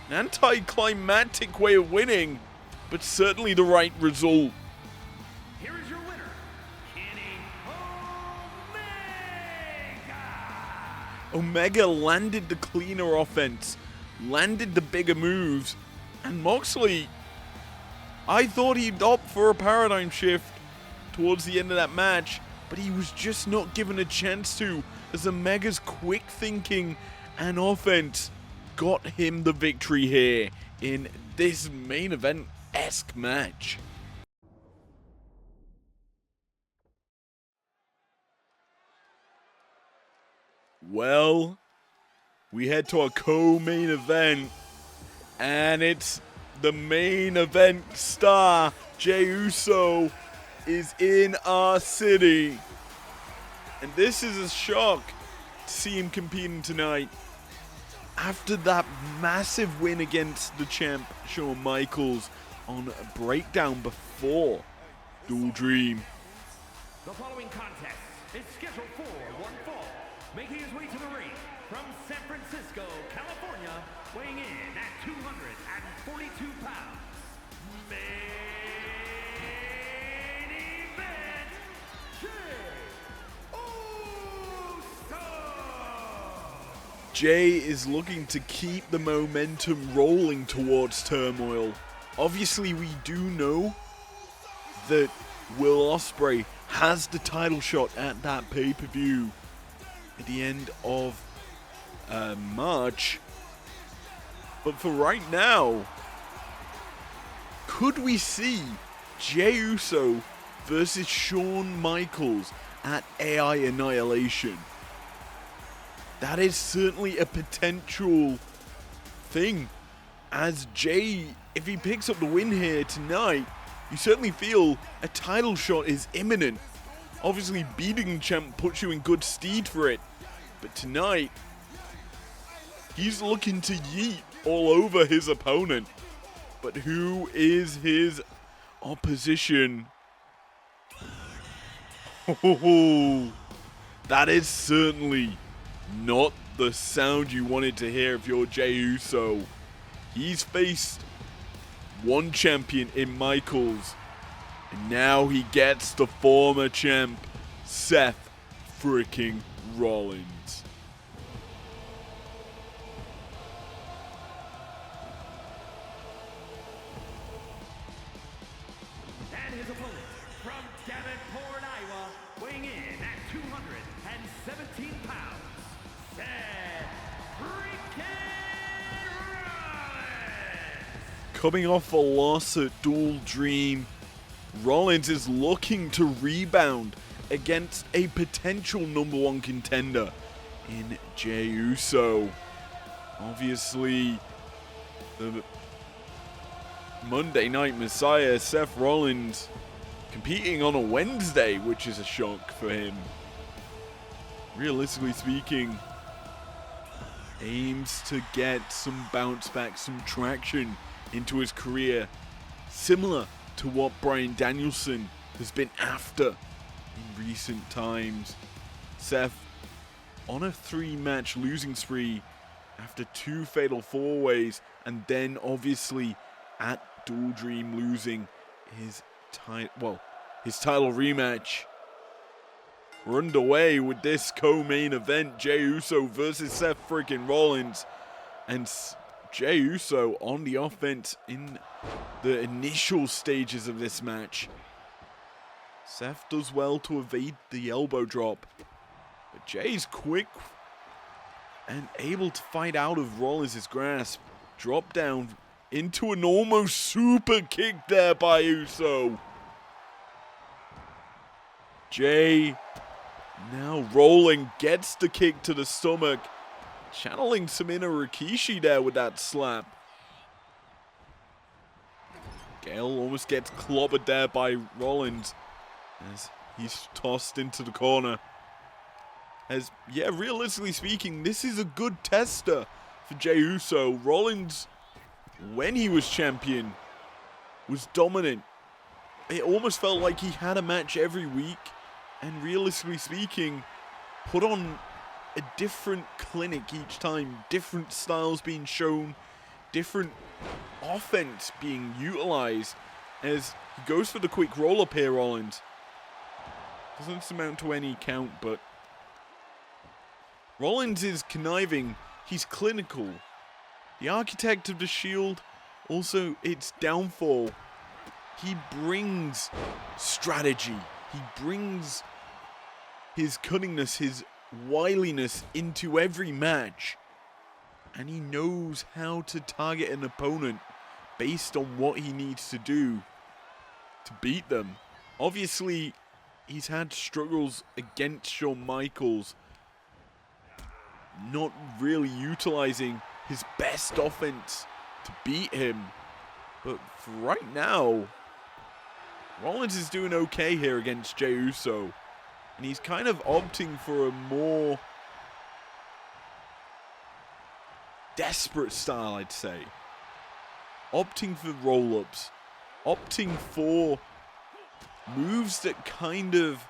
An anticlimactic way of winning, but certainly the right result. Here is your winner, Kenny Omega. Omega landed the cleaner offense, landed the bigger moves, and Moxley, I thought he'd opt for a paradigm shift towards the end of that match, but he was just not given a chance to, as Omega's quick thinking and offense got him the victory here in this main event-esque match. Well, we head to our co-main event, and it's the main event star, Jey Uso, is in our city. And this is a shock to see him competing tonight. After that massive win against the champ, Shawn Michaels, on a breakdown before Dual Dream. The following contest is scheduled for one fall. Making his way to the ring from San Francisco, California, weighing in at 242 pounds. Main event, Jey Uso! Jey is looking to keep the momentum rolling towards Turmoil. Obviously, we do know that Will Ospreay has the title shot at that pay-per-view at the end of March. But for right now, could we see Jey Uso versus Shawn Michaels at AI Annihilation? That is certainly a potential thing, as Jey, if he picks up the win here tonight, you certainly feel a title shot is imminent. Obviously, beating the champ puts you in good stead for it, but tonight, he's looking to yeet all over his opponent. But who is his opposition? Oh, that is certainly not the sound you wanted to hear if you're Jey Uso. He's faced one champion in Michaels, and now he gets the former champ, Seth freaking Rollins. And his opponent from Davenport, Iowa, weighing in at 217 pounds, Seth freaking Rollins! Coming off a loss at Dual Dream, Rollins is looking to rebound against a potential #1 contender in Jey Uso. Obviously, the Monday Night Messiah, Seth Rollins, competing on a Wednesday, which is a shock for him. Realistically speaking, aims to get some bounce back, some traction into his career, similar to what Bryan Danielson has been after in recent times. Seth on a 3-match losing spree after 2 fatal 4-ways, and then obviously at Dual Dream losing his title rematch. We're underway with this co-main event, Jey Uso versus Seth freaking Rollins. And Jey Uso on the offense in the initial stages of this match. Seth does well to evade the elbow drop, but Jey's quick and able to fight out of Rollins' grasp. Drop down into an almost super kick there by Uso. Jey now rolling, gets the kick to the stomach, channeling some inner Rikishi there with that slap. Gale almost gets clobbered there by Rollins as he's tossed into the corner. As, yeah, realistically speaking, this is a good tester for Jey Uso. Rollins, when he was champion, was dominant. It almost felt like he had a match every week, and realistically speaking, put on a different clinic each time. Different styles being shown, different offense being utilized. As he goes for the quick roll-up here, Rollins. Doesn't amount to any count, but Rollins is conniving. He's clinical. The architect of the Shield, also its downfall. He brings strategy. He brings his cunningness, his wiliness into every match. And he knows how to target an opponent based on what he needs to do to beat them. Obviously, he's had struggles against Shawn Michaels, not really utilizing his best offense to beat him. But for right now, Rollins is doing okay here against Jey Uso. And he's kind of opting for a more desperate style, I'd say. Opting for roll-ups. Opting for moves that kind of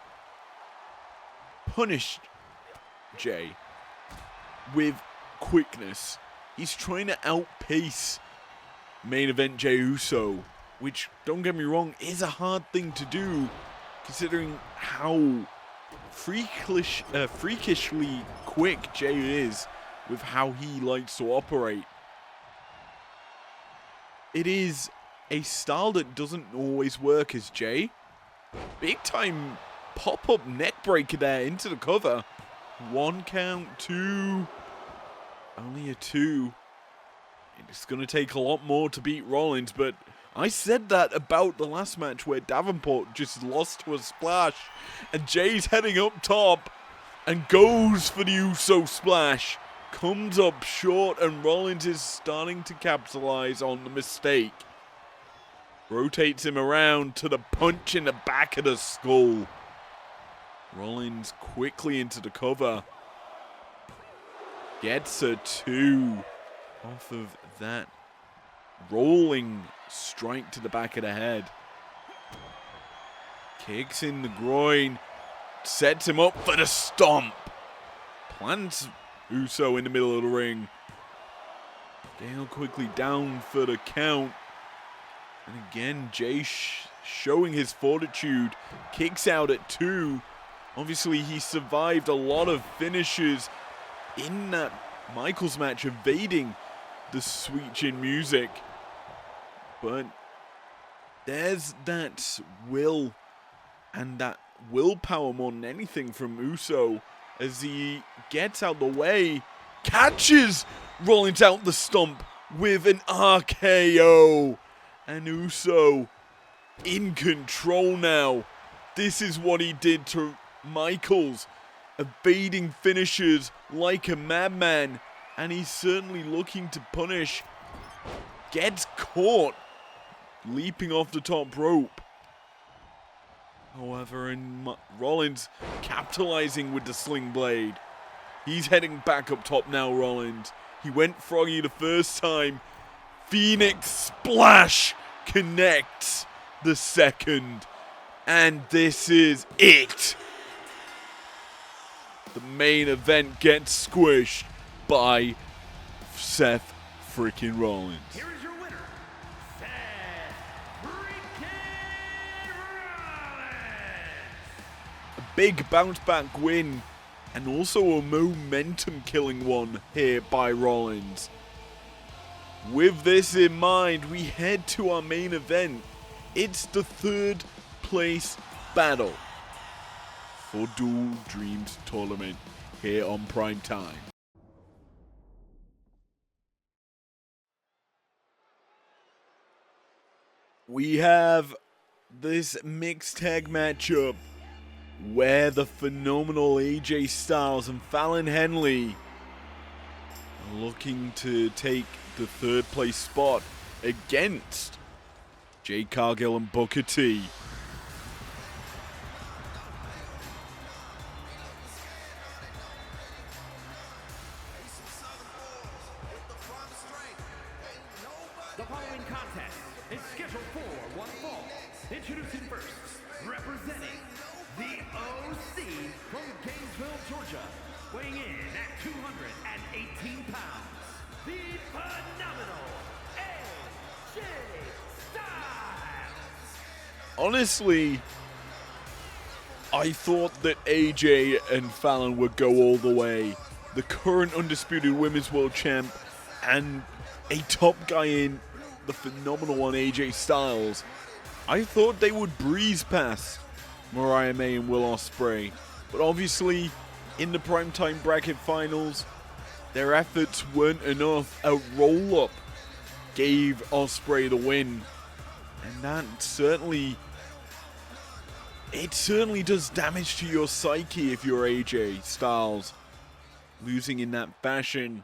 punish Jey with quickness. He's trying to outpace main event Jey Uso, which, don't get me wrong, is a hard thing to do considering how freakishly quick Jey is with how he likes to operate. It is a style that doesn't always work as Jey. Big time pop-up neck breaker there into the cover. 1 count, 2. Only a 2. It's going to take a lot more to beat Rollins, but I said that about the last match where Davenport just lost to a splash, and Jey's heading up top and goes for the Uso splash. Comes up short, and Rollins is starting to capitalize on the mistake. Rotates him around to the punch in the back of the skull. Rollins quickly into the cover. Gets a 2 off of that rolling strike to the back of the head. Kicks in the groin. Sets him up for the stomp. Plants Uso in the middle of the ring. Gale quickly down for the count. And again, Jey showing his fortitude. Kicks out at 2. Obviously, he survived a lot of finishes in that Michaels match, evading the sweet chin music. But there's that will and that willpower more than anything from Uso as he gets out the way, catches Rollins out the stump with an RKO. And Uso in control now. This is what he did to Michaels, evading finishes like a madman, and he's certainly looking to punish. Gets caught leaping off the top rope. However, Rollins capitalizing with the sling blade. He's heading back up top now, Rollins. He went froggy the first time. Phoenix Splash connects the second. And this is it. The main event gets squished by Seth freaking Rollins. Here is your winner, Seth freaking Rollins. A big bounce back win and also a momentum killing one here by Rollins. With this in mind, we head to our main event. It's the third place battle for Dual Dreams Tournament here on Primetime. We have this mixed tag matchup where the phenomenal AJ Styles and Fallon Henley are looking to take the third place spot against Jade Cargill and Booker T. The following contest is scheduled for one fall. Introducing first, representing the OC from Gainesville, Georgia, weighing in at 218 pounds, the phenomenal AJ Styles. Honestly, I thought that AJ and Fallon would go all the way. The current undisputed women's world champ and a top guy in the phenomenal one AJ Styles. I thought they would breeze past Mariah May and Will Ospreay, but obviously in the Primetime bracket finals, their efforts weren't enough. A roll-up gave Ospreay the win, and that certainly does damage to your psyche if you're AJ Styles, losing in that fashion.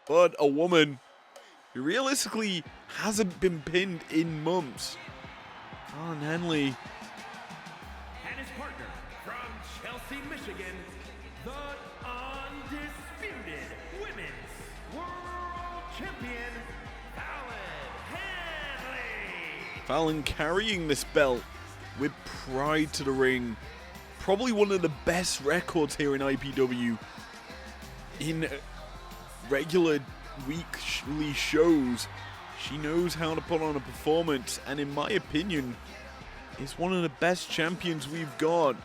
But a woman who realistically hasn't been pinned in months, Fallon Henley, And his partner from Chelsea, Michigan, the undisputed women's world champion, Fallon Henley. Fallon carrying this belt with pride to the ring. Probably one of the best records here in IPW. In regular weekly shows, she knows how to put on a performance, and in my opinion, is one of the best champions we've got.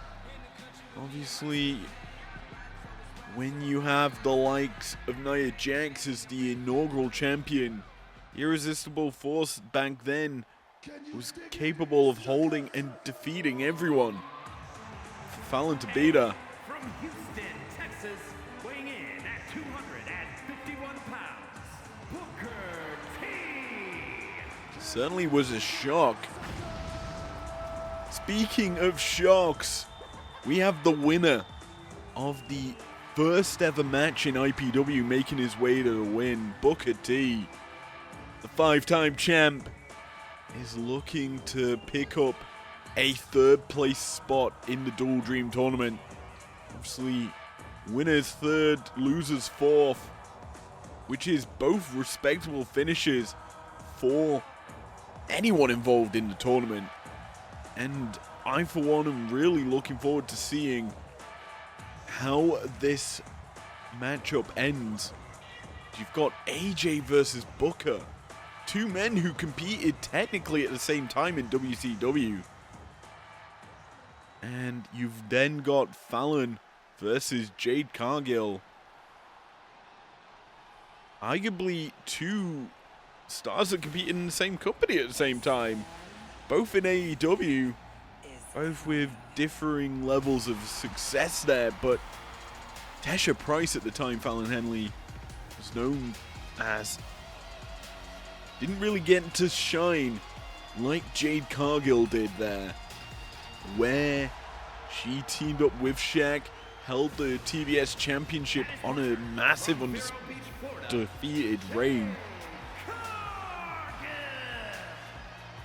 Obviously, when you have the likes of Nia Jax as the inaugural champion, Irresistible Force back then was capable of holding and defeating everyone. For Fallon to beat her, From Houston, Texas, weighing in at 251 pounds, Booker T. certainly was a shock. Speaking of shocks, we have the winner of the first ever match in IPW making his way to the win. Booker T, the 5-time champ, is looking to pick up a third place spot in the Dual Dream Tournament. Obviously, winners third, losers fourth, which is both respectable finishes for anyone involved in the tournament. And I, for one, am really looking forward to seeing how this matchup ends. You've got AJ versus Booker, two men who competed technically at the same time in WCW. And you've then got Fallon versus Jade Cargill. Arguably two stars that competed in the same company at the same time. Both in AEW, both with differing levels of success there, but Tasha Price at the time, Fallon Henley, was known as, didn't really get to shine like Jade Cargill did there, where she teamed up with Shaq, held the TBS Championship on a massive undefeated reign.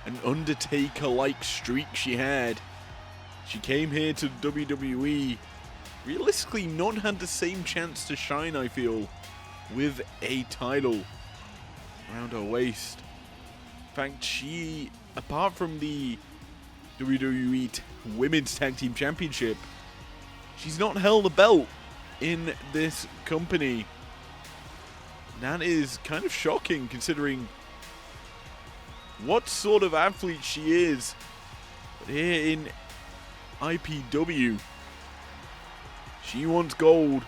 An Undertaker-like streak she had, She came here to WWE, realistically not had the same chance to shine, I feel, with a title around her waist. In fact, she, apart from the WWE Women's Tag Team Championship, she's not held a belt in this company. That is kind of shocking considering what sort of athlete she is. But here in IPW, she wants gold.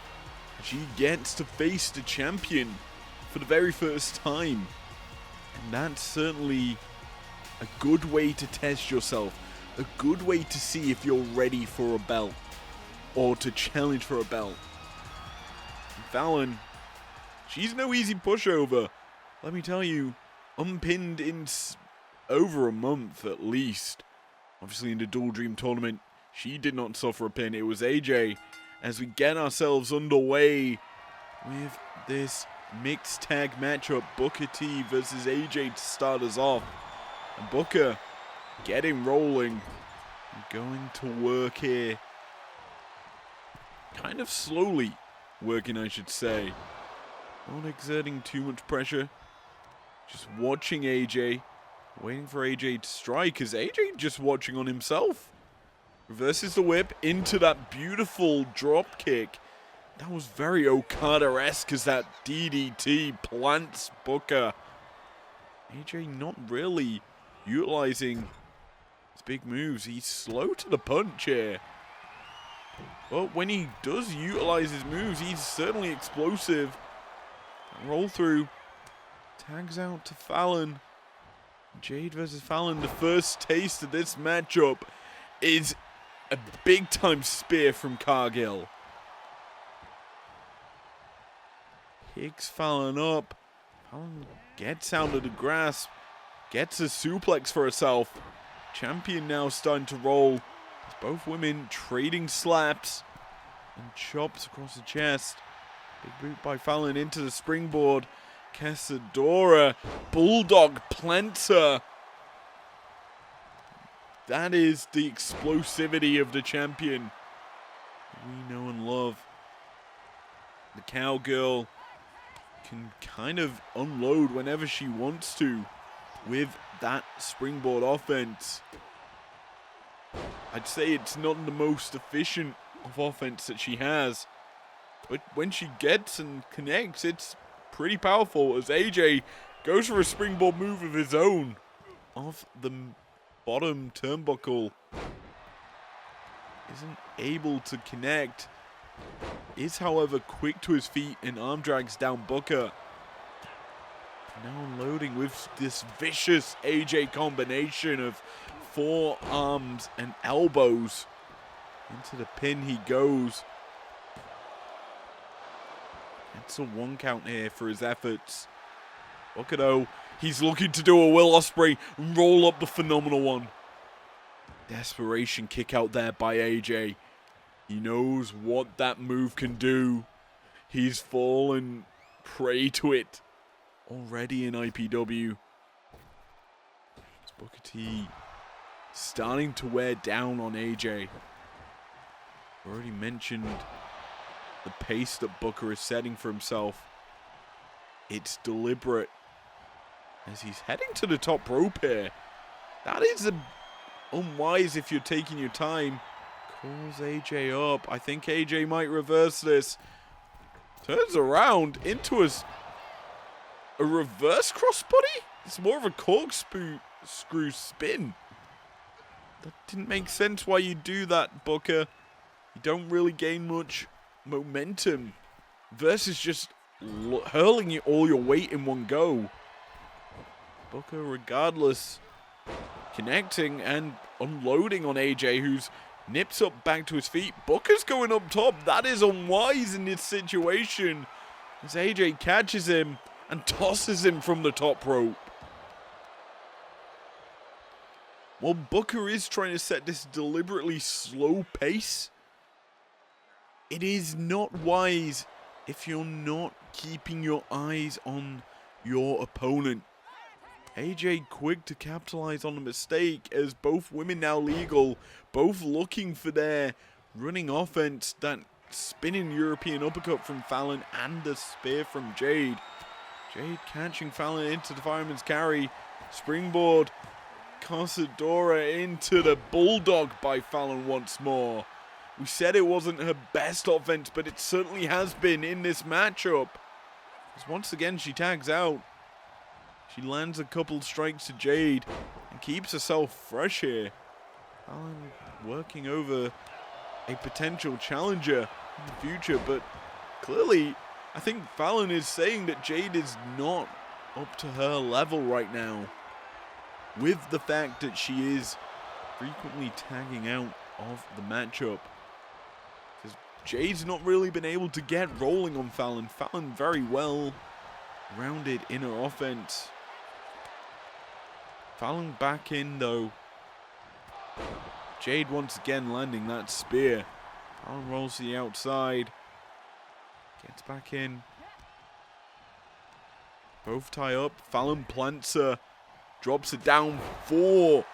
She gets to face the champion for the very first time. And that's certainly a good way to test yourself. A good way to see if you're ready for a belt. Or to challenge for a belt. And Fallon, she's no easy pushover. Let me tell you, unpinned in over a month at least. Obviously in the Dual Dream tournament, she did not suffer a pin. It was AJ. As we get ourselves underway with this mixed tag matchup, Booker T versus AJ to start us off. And Booker getting rolling and going to work here. Kind of slowly working, I should say. Not exerting too much pressure. Just watching AJ. Waiting for AJ to strike, as AJ just watching on himself. Reverses the whip into that beautiful drop kick. That was very Okada-esque as that DDT plants Booker. AJ not really utilizing his big moves. He's slow to the punch here. But when he does utilize his moves, he's certainly explosive. Roll through. Tags out to Fallon. Jade versus Fallon. The first taste of this matchup is a big-time spear from Cargill. Picks Fallon up. Fallon gets out of the grasp. Gets a suplex for herself. Champion now starting to roll. As both women trading slaps and chops across the chest. Big boot by Fallon into the springboard. Casadora. Bulldog plants her. That is the explosivity of the champion we know and love. The cowgirl can kind of unload whenever she wants to with that springboard offense. I'd say it's not the most efficient of offense that she has, but when she gets and connects, it's pretty powerful as AJ goes for a springboard move of his own off the bottom turnbuckle. Isn't able to connect. Is, however, quick to his feet and arm drags down Booker. Now unloading with this vicious AJ combination of forearms and elbows. Into the pin he goes. It's a 1 count here for his efforts. Booker, though, he's looking to do a Will Ospreay and roll up the phenomenal one. Desperation kick out there by AJ. He knows what that move can do. He's fallen prey to it already in IPW. It's Booker T starting to wear down on AJ. Already mentioned the pace that Booker is setting for himself. It's deliberate as he's heading to the top rope here. That is unwise if you're taking your time. Calls AJ up. I think AJ might reverse this. Turns around into a reverse crossbody? It's more of a corkscrew spin. That didn't make sense why you do that, Booker. You don't really gain much momentum versus just hurling all your weight in one go. Booker, regardless, connecting and unloading on AJ, who's nips up back to his feet. Booker's going up top. That is unwise in this situation as AJ catches him and tosses him from the top rope. While Booker is trying to set this deliberately slow pace, it is not wise if you're not keeping your eyes on your opponent. AJ quick to capitalize on the mistake as both women now legal, both looking for their running offense. That spinning European uppercut from Fallon and the spear from Jade. Jade catching Fallon into the fireman's carry. Springboard. Casadora into the bulldog by Fallon once more. We said it wasn't her best offense, but it certainly has been in this matchup. Because once again, she tags out. She lands a couple strikes to Jade and keeps herself fresh here. Fallon working over a potential challenger in the future, but clearly, I think Fallon is saying that Jade is not up to her level right now, with the fact that she is frequently tagging out of the matchup. Because Jade's not really been able to get rolling on Fallon. Fallon very well rounded in her offense. Fallon back in though. Jade once again landing that spear. Fallon rolls to the outside. Gets back in. Both tie up. Fallon plants her. Drops it down for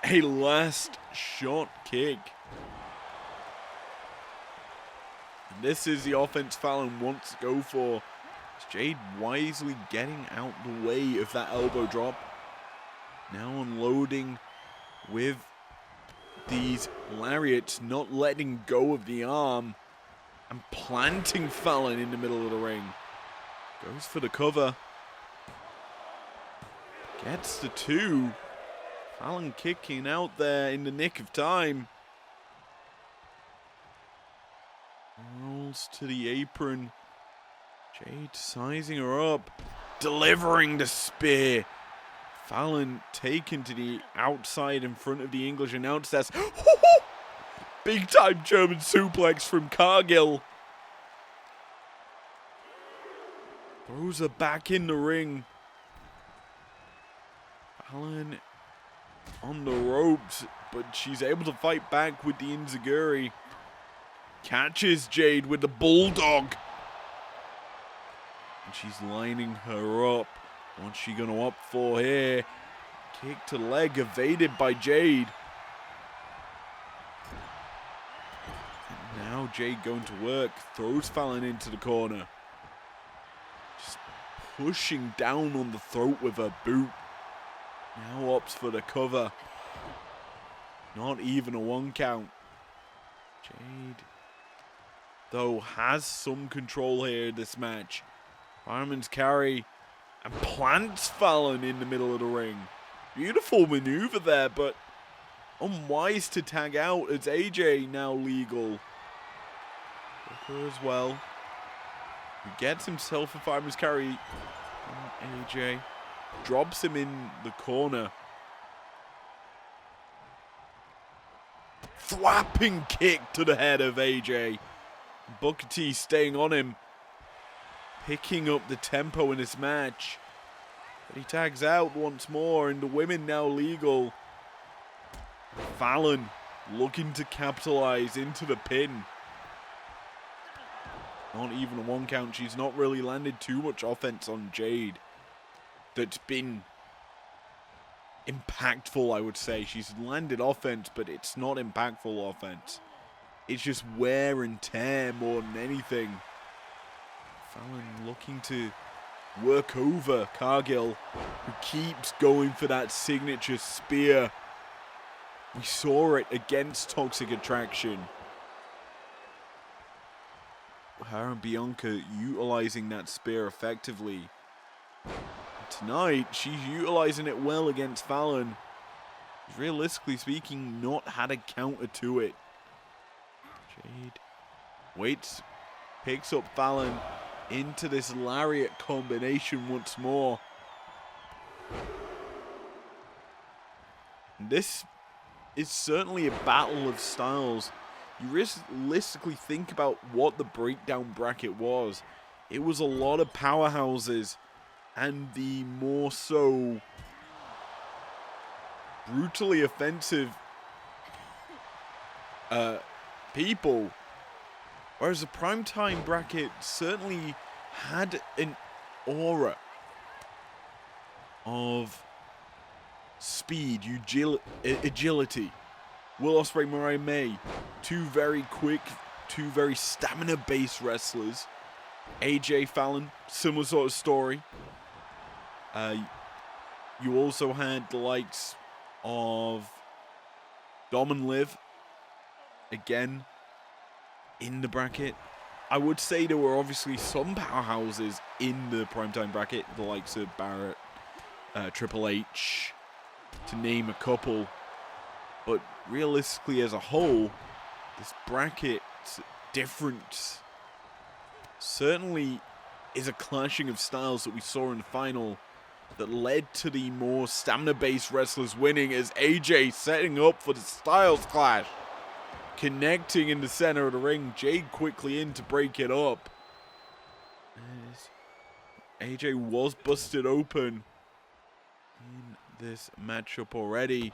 a last shot kick. And this is the offense Fallon wants to go for. Jade wisely getting out the way of that elbow drop. Now unloading with these lariats, not letting go of the arm. And planting Fallon in the middle of the ring. Goes for the cover. Gets the two. Fallon kicking out there in the nick of time. Rolls to the apron. Jade sizing her up. Delivering the spear. Fallon taken to the outside in front of the English announce desk. Big time German suplex from Cargill. Throws her back in the ring. Fallon on the ropes, but she's able to fight back with the Enziguri. Catches Jade with the bulldog. And she's lining her up. What's she going to opt for here? Kick to leg evaded by Jade. And now Jade going to work. Throws Fallon into the corner. Just pushing down on the throat with her boot. Now opts for the cover. Not even a 1 count. Jade, though, has some control here in this match. Fireman's carry. And plants Fallon in the middle of the ring. Beautiful maneuver there, but unwise to tag out as AJ now legal. Booker as well. He gets himself a fireman's carry. And AJ drops him in the corner. Thwapping kick to the head of AJ. Booker T staying on him. Picking up the tempo in this match. But he tags out once more, and the women now legal. Fallon looking to capitalize into the pin. Not even a 1 count. She's not really landed too much offense on Jade. That's been impactful, I would say. She's landed offense, but it's not impactful offense. It's just wear and tear more than anything. Fallon looking to work over Cargill, who keeps going for that signature spear. We saw it against Toxic Attraction. Her and Bianca utilizing that spear effectively. Tonight, she's utilizing it well against Fallon. She's realistically speaking not had a counter to it. Jade waits, picks up Fallon into this lariat combination once more. This is certainly a battle of styles. You realistically think about what the breakdown bracket was. It was a lot of powerhouses and the more so brutally offensive people. Whereas the Primetime bracket certainly had an aura of speed, agility. Will Ospreay, Mariah May, two very quick, two very stamina-based wrestlers. AJ Fallon, similar sort of story. You also had the likes of Dom and Liv, again, in the bracket. I would say there were obviously some powerhouses in the Primetime bracket, the likes of Barrett, Triple H, to name a couple. But realistically, as a whole, this bracket's different. Certainly is a clashing of styles that we saw in the final that led to the more stamina-based wrestlers winning, as AJ setting up for the styles clash. Connecting in the center of the ring, Jade quickly in to break it up. AJ was busted open in this matchup already,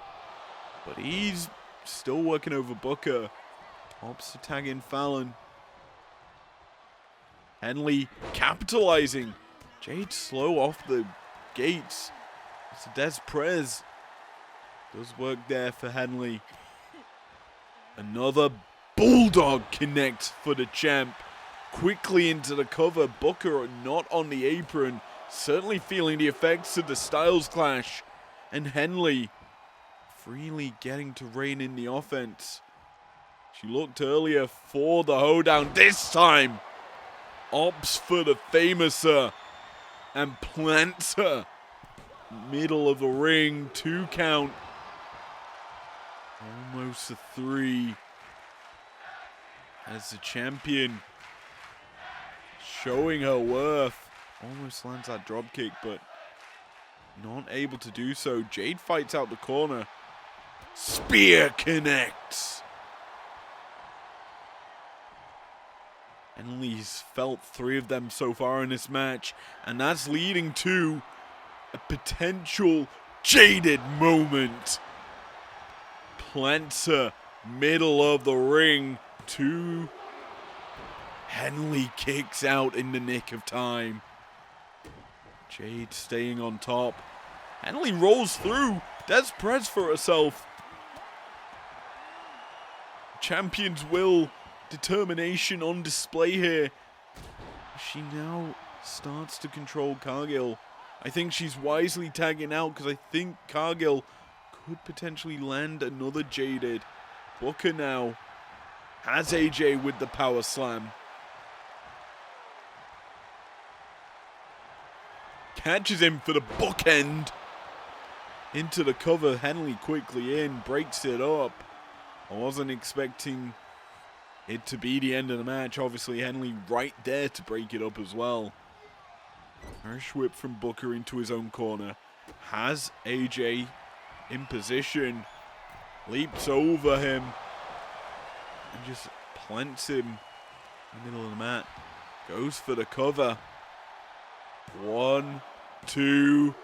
but he's still working over Booker. Opts to tag in Fallon. Henley capitalizing. Jade slow off the gates. It's a Des Perez. Does work there for Henley. Another Bulldog connect for the champ. Quickly into the cover. Booker not on the apron. Certainly feeling the effects of the Styles Clash. And Henley freely getting to rein in the offense. She looked earlier for the hoedown. This time, opts for the famouser and plants her. Middle of the ring, 2 count. Almost a 3. As the champion showing her worth. Almost lands that dropkick, but not able to do so. Jade fights out the corner. Spear connects. Henley's felt 3 of them so far in this match, and that's leading to a potential Jaded moment. Plants her middle of the ring. 2. Henley kicks out in the nick of time. Jade staying on top. Henley rolls through. Des Perez for herself. Champion's will, determination on display here. She now starts to control Cargill. I think she's wisely tagging out because I think Cargill could potentially land another Jaded. Booker now has AJ with the power slam. Catches him for the bookend. Into the cover, Henley quickly in, breaks it up. I wasn't expecting it to be the end of the match. Obviously, Henley right there to break it up as well. Irish whip from Booker into his own corner. Has AJ in position. Leaps over him. And just plants him in the middle of the mat. Goes for the cover. 1, 2.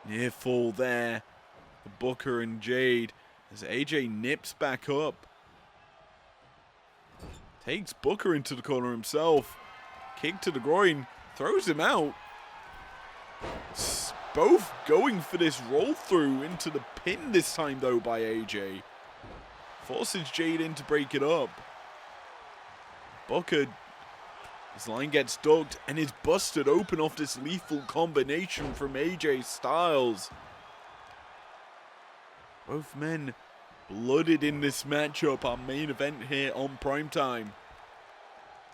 Near fall there for Booker and Jade. As AJ nips back up. Takes Booker into the corner himself. Kick to the groin. Throws him out. Both going for this roll through into the pin this time though by AJ. Forces Jade in to break it up. Booker, his line gets ducked and is busted open off this lethal combination from AJ Styles. Both men blooded in this matchup, our main event here on Primetime.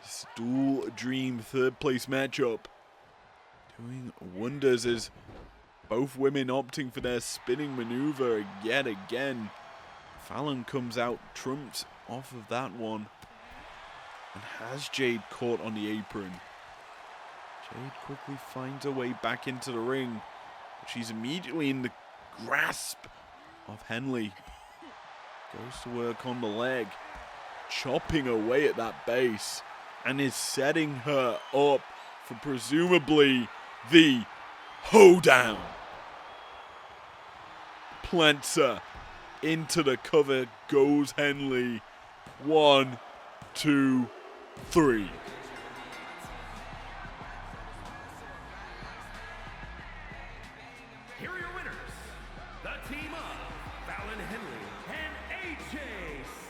This dual dream 3rd place matchup. Doing wonders as both women opting for their spinning maneuver yet again. Fallon comes out, trumps off of that one. And has Jade caught on the apron. Jade quickly finds her way back into the ring. But she's immediately in the grasp of Henley. Goes to work on the leg. Chopping away at that base. And is setting her up for presumably the hoedown. Plants her into the cover. Goes Henley. 1, 2, 3. team of Fallon Henley and AJ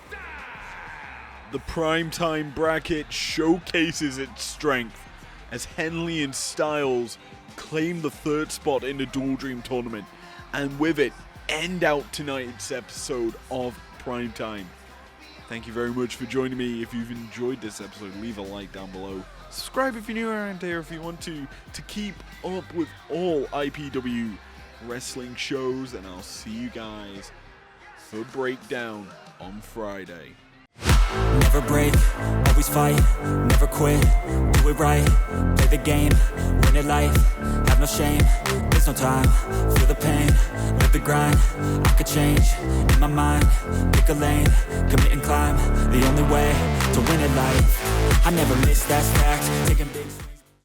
Styles. The Primetime bracket showcases its strength as Henley and Styles claim the third spot in the Dual Dream tournament, and with it, end out tonight's episode of Primetime. Thank you very much for joining me. If you've enjoyed this episode, leave a like down below. Subscribe if you're new around here if you want to keep up with all IPW wrestling shows, and I'll see you guys for Breakdown on Friday. Never break, always fight, never quit, do it right, play the game, win it life, have no shame, there's no time, feel the pain, live the grind, I could change, in my mind, pick a lane, commit and climb, the only way to win it life, I never miss, that's fact, taking big